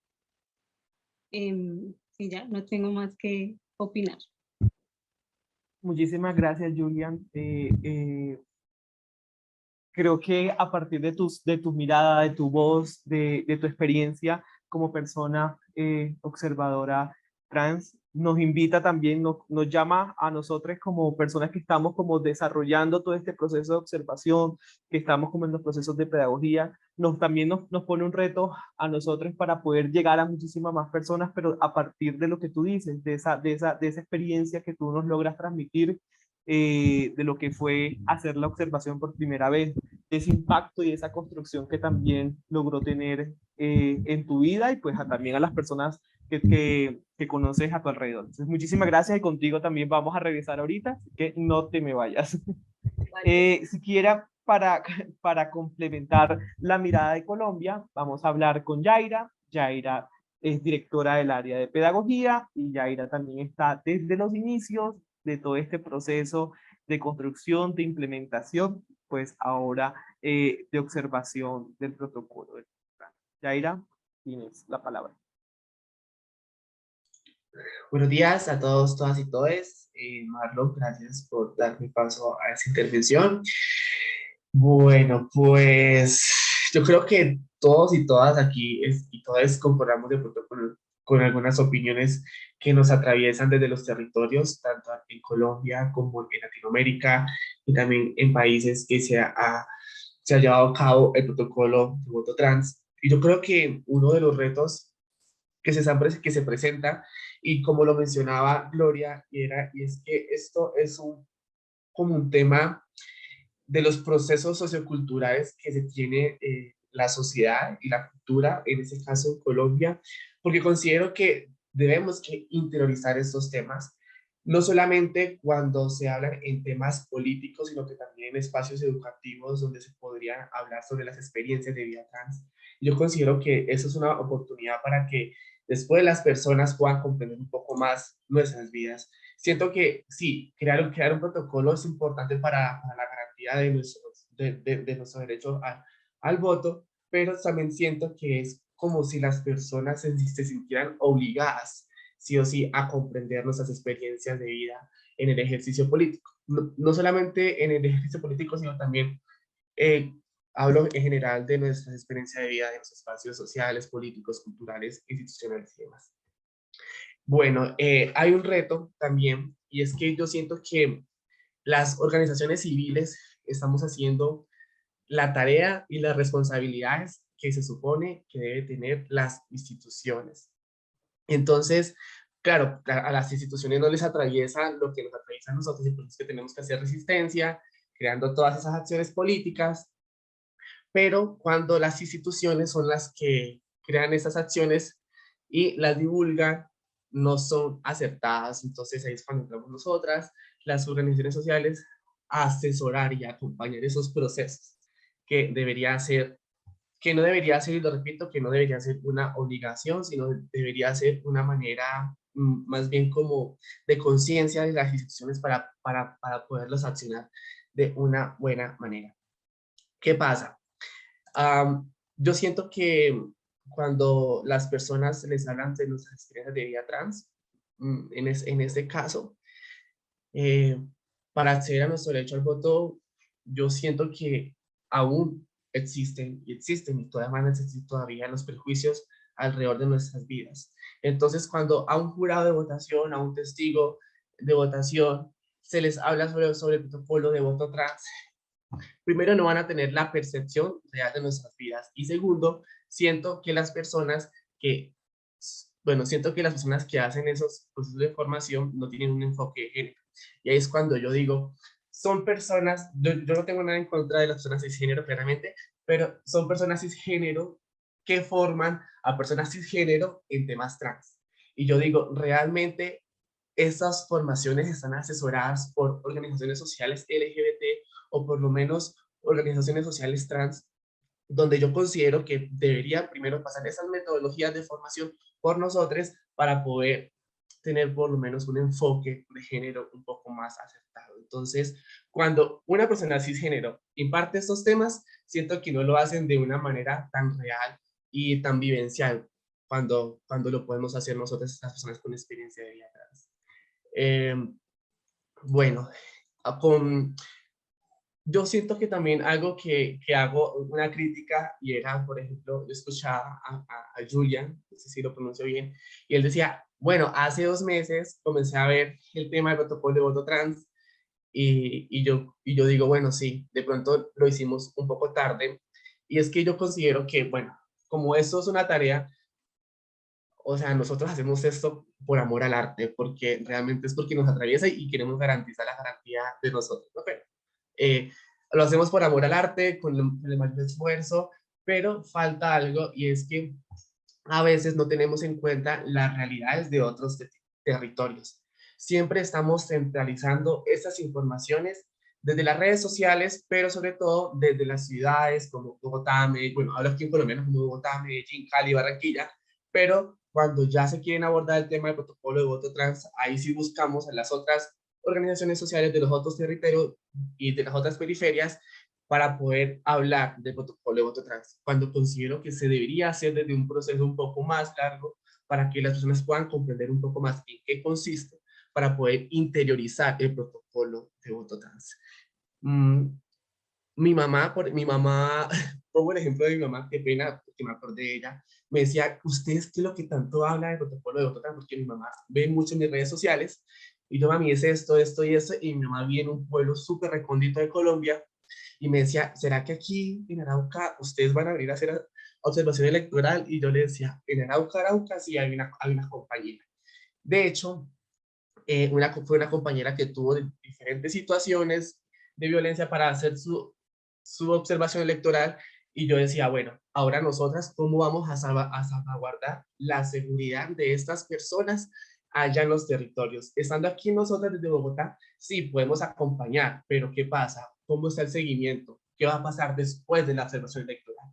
Y ya, no tengo más que opinar. Muchísimas gracias, Julian. Creo que a partir de tu mirada, de tu voz, de tu experiencia como persona observadora trans, nos invita también, nos llama a nosotros como personas que estamos como desarrollando todo este proceso de observación, que estamos como en los procesos de pedagogía, también nos pone un reto a nosotros para poder llegar a muchísimas más personas, pero a partir de lo que tú dices, de esa experiencia que tú nos logras transmitir, de lo que fue hacer la observación por primera vez, de ese impacto y esa construcción que también logró tener en tu vida y pues también a las personas que conoces a tu alrededor. Entonces, muchísimas gracias y contigo también vamos a regresar ahorita, así que no te me vayas. Siquiera para complementar la mirada de Colombia, vamos a hablar con Yaira. Yaira es directora del área de pedagogía y Yaira también está desde los inicios de todo este proceso de construcción, de implementación, pues ahora de observación del protocolo. Yaira, tienes la palabra. Buenos días a todos, todas y todes. Marlon, gracias por darme paso a esta intervención. Bueno, pues yo creo que todos y todas aquí y todas concordamos de pronto con algunas opiniones que nos atraviesan desde los territorios, tanto en Colombia como en Latinoamérica y también en países que se ha llevado a cabo el protocolo de voto trans. Y yo creo que uno de los retos que se presenta, y como lo mencionaba Gloria, y es que esto es como un tema de los procesos socioculturales que se tiene la sociedad y la cultura, en este caso en Colombia, porque considero que debemos que interiorizar estos temas, no solamente cuando se hablan en temas políticos, sino que también en espacios educativos donde se podría hablar sobre las experiencias de vida trans. Yo considero que eso es una oportunidad para que después las personas puedan comprender un poco más nuestras vidas. Siento que sí, crear un protocolo es importante para la garantía de nuestro derecho al voto, pero también siento que es como si las personas se sintieran obligadas, sí o sí, a comprender nuestras experiencias de vida en el ejercicio político. No solamente en el ejercicio político, sino también eh, hablo en general de nuestras experiencias de vida, de los espacios sociales, políticos, culturales, institucionales y demás. Bueno, hay un reto también, y es que yo siento que las organizaciones civiles estamos haciendo la tarea y las responsabilidades que se supone que debe tener las instituciones. Entonces, claro, a las instituciones no les atraviesa lo que nos atraviesa a nosotros, y por eso es que tenemos que hacer resistencia, creando todas esas acciones políticas, pero cuando las instituciones son las que crean esas acciones y las divulgan, no son acertadas. Entonces ahí es cuando entramos nosotras, las organizaciones sociales, a asesorar y acompañar esos procesos que debería ser, que no debería ser, y lo repito, que no debería ser una obligación, sino debería ser una manera más bien como de conciencia de las instituciones para poderlos accionar de una buena manera. ¿Qué pasa? Yo siento que cuando las personas les hablan de nuestras experiencias de vida trans, en este caso, eh, para acceder a nuestro derecho al voto, yo siento que aún existen y todavía van a existir todavía los prejuicios alrededor de nuestras vidas. Entonces, cuando a un jurado de votación, a un testigo de votación, se les habla sobre el protocolo de voto trans, primero no van a tener la percepción real de nuestras vidas, y segundo, siento que las personas que, siento que las personas que hacen esos procesos de formación no tienen un enfoque de género. Y ahí es cuando yo digo, son personas, yo no tengo nada en contra de las personas cisgénero, claramente, pero son personas cisgénero que forman a personas cisgénero en temas trans. Y yo digo, realmente esas formaciones están asesoradas por organizaciones sociales LGBT, o por lo menos organizaciones sociales trans, donde yo considero que debería primero pasar esas metodologías de formación por nosotros para poder tener por lo menos un enfoque de género un poco más acertado. Entonces, cuando una persona cisgénero imparte estos temas, siento que no lo hacen de una manera tan real y tan vivencial cuando lo podemos hacer nosotros, las personas con experiencia de vida trans. Bueno, yo siento que también algo que hago una crítica y era, por ejemplo, yo escuchaba a Julian, no sé si lo pronuncio bien, y él decía, bueno, hace 2 meses comencé a ver el tema del protocolo de voto trans y yo digo, bueno, sí, de pronto lo hicimos un poco tarde y es que yo considero que, bueno, como esto es una tarea, o sea, nosotros hacemos esto por amor al arte, porque realmente es porque nos atraviesa y queremos garantizar la garantía de nosotros, ¿no? Pero, eh, lo hacemos por amor al arte, con el mayor esfuerzo, pero falta algo y es que a veces no tenemos en cuenta las realidades de otros territorios. Siempre estamos centralizando estas informaciones desde las redes sociales, pero sobre todo desde las ciudades como Bogotá, bueno, hablo aquí en Colombia ¿no? como Bogotá, Medellín, Cali, Barranquilla, pero cuando ya se quieren abordar el tema del protocolo de voto trans, ahí sí buscamos a las otras organizaciones sociales de los otros territorios y de las otras periferias para poder hablar del protocolo de voto trans, cuando considero que se debería hacer desde un proceso un poco más largo para que las personas puedan comprender un poco más en qué consiste para poder interiorizar el protocolo de voto trans. Mm, mi mamá, pongo el ejemplo de mi mamá, qué pena, porque me acordé de ella, me decía, ¿ustedes qué es lo que tanto habla del protocolo de voto trans? Porque mi mamá ve mucho en mis redes sociales, y yo, mami, es esto, esto y esto, y mi mamá vive en un pueblo súper recóndito de Colombia, y me decía, ¿será que aquí en Arauca ustedes van a venir a hacer observación electoral? Y yo le decía, en Arauca, Arauca, sí hay una compañera. De hecho, fue una compañera que tuvo diferentes situaciones de violencia para hacer su observación electoral y yo decía, bueno, ahora nosotras, ¿cómo vamos a salvaguardar la seguridad de estas personas allá en los territorios? Estando aquí nosotras desde Bogotá, sí, podemos acompañar, pero ¿qué pasa? ¿Cómo está el seguimiento? ¿Qué va a pasar después de la observación electoral?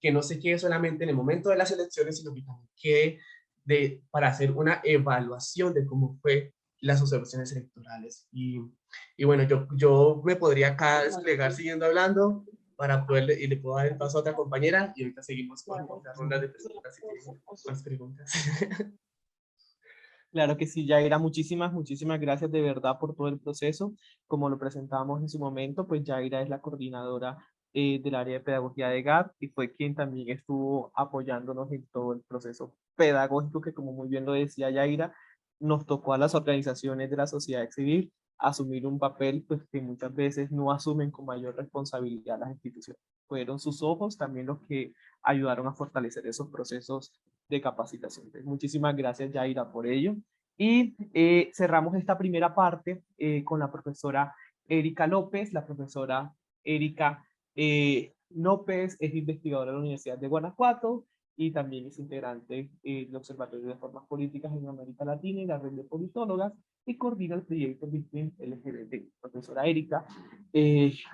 Que no se quede solamente en el momento de las elecciones, sino que también quede para hacer una evaluación de cómo fue las observaciones electorales. Y bueno, yo me podría acá desplegar siguiendo hablando para poder, y le puedo dar el paso a otra compañera y ahorita seguimos con otra ronda de preguntas si tienen más preguntas. Claro que sí, Yaira, muchísimas gracias de verdad por todo el proceso. Como lo presentábamos en su momento, pues Yaira es la coordinadora del área de pedagogía de GAP y fue quien también estuvo apoyándonos en todo el proceso pedagógico que, como muy bien lo decía Yaira, nos tocó a las organizaciones de la sociedad civil asumir un papel pues, que muchas veces no asumen con mayor responsabilidad las instituciones. Fueron sus ojos también los que ayudaron a fortalecer esos procesos de capacitación. Entonces, muchísimas gracias, Yaira, por ello. Y cerramos esta primera parte con la profesora Erika López. La profesora Erika López es investigadora de la Universidad de Guanajuato y también es integrante del Observatorio de Formas Políticas en América Latina y la red de politólogas y coordina el proyecto Victim LGBT. Profesora Erika,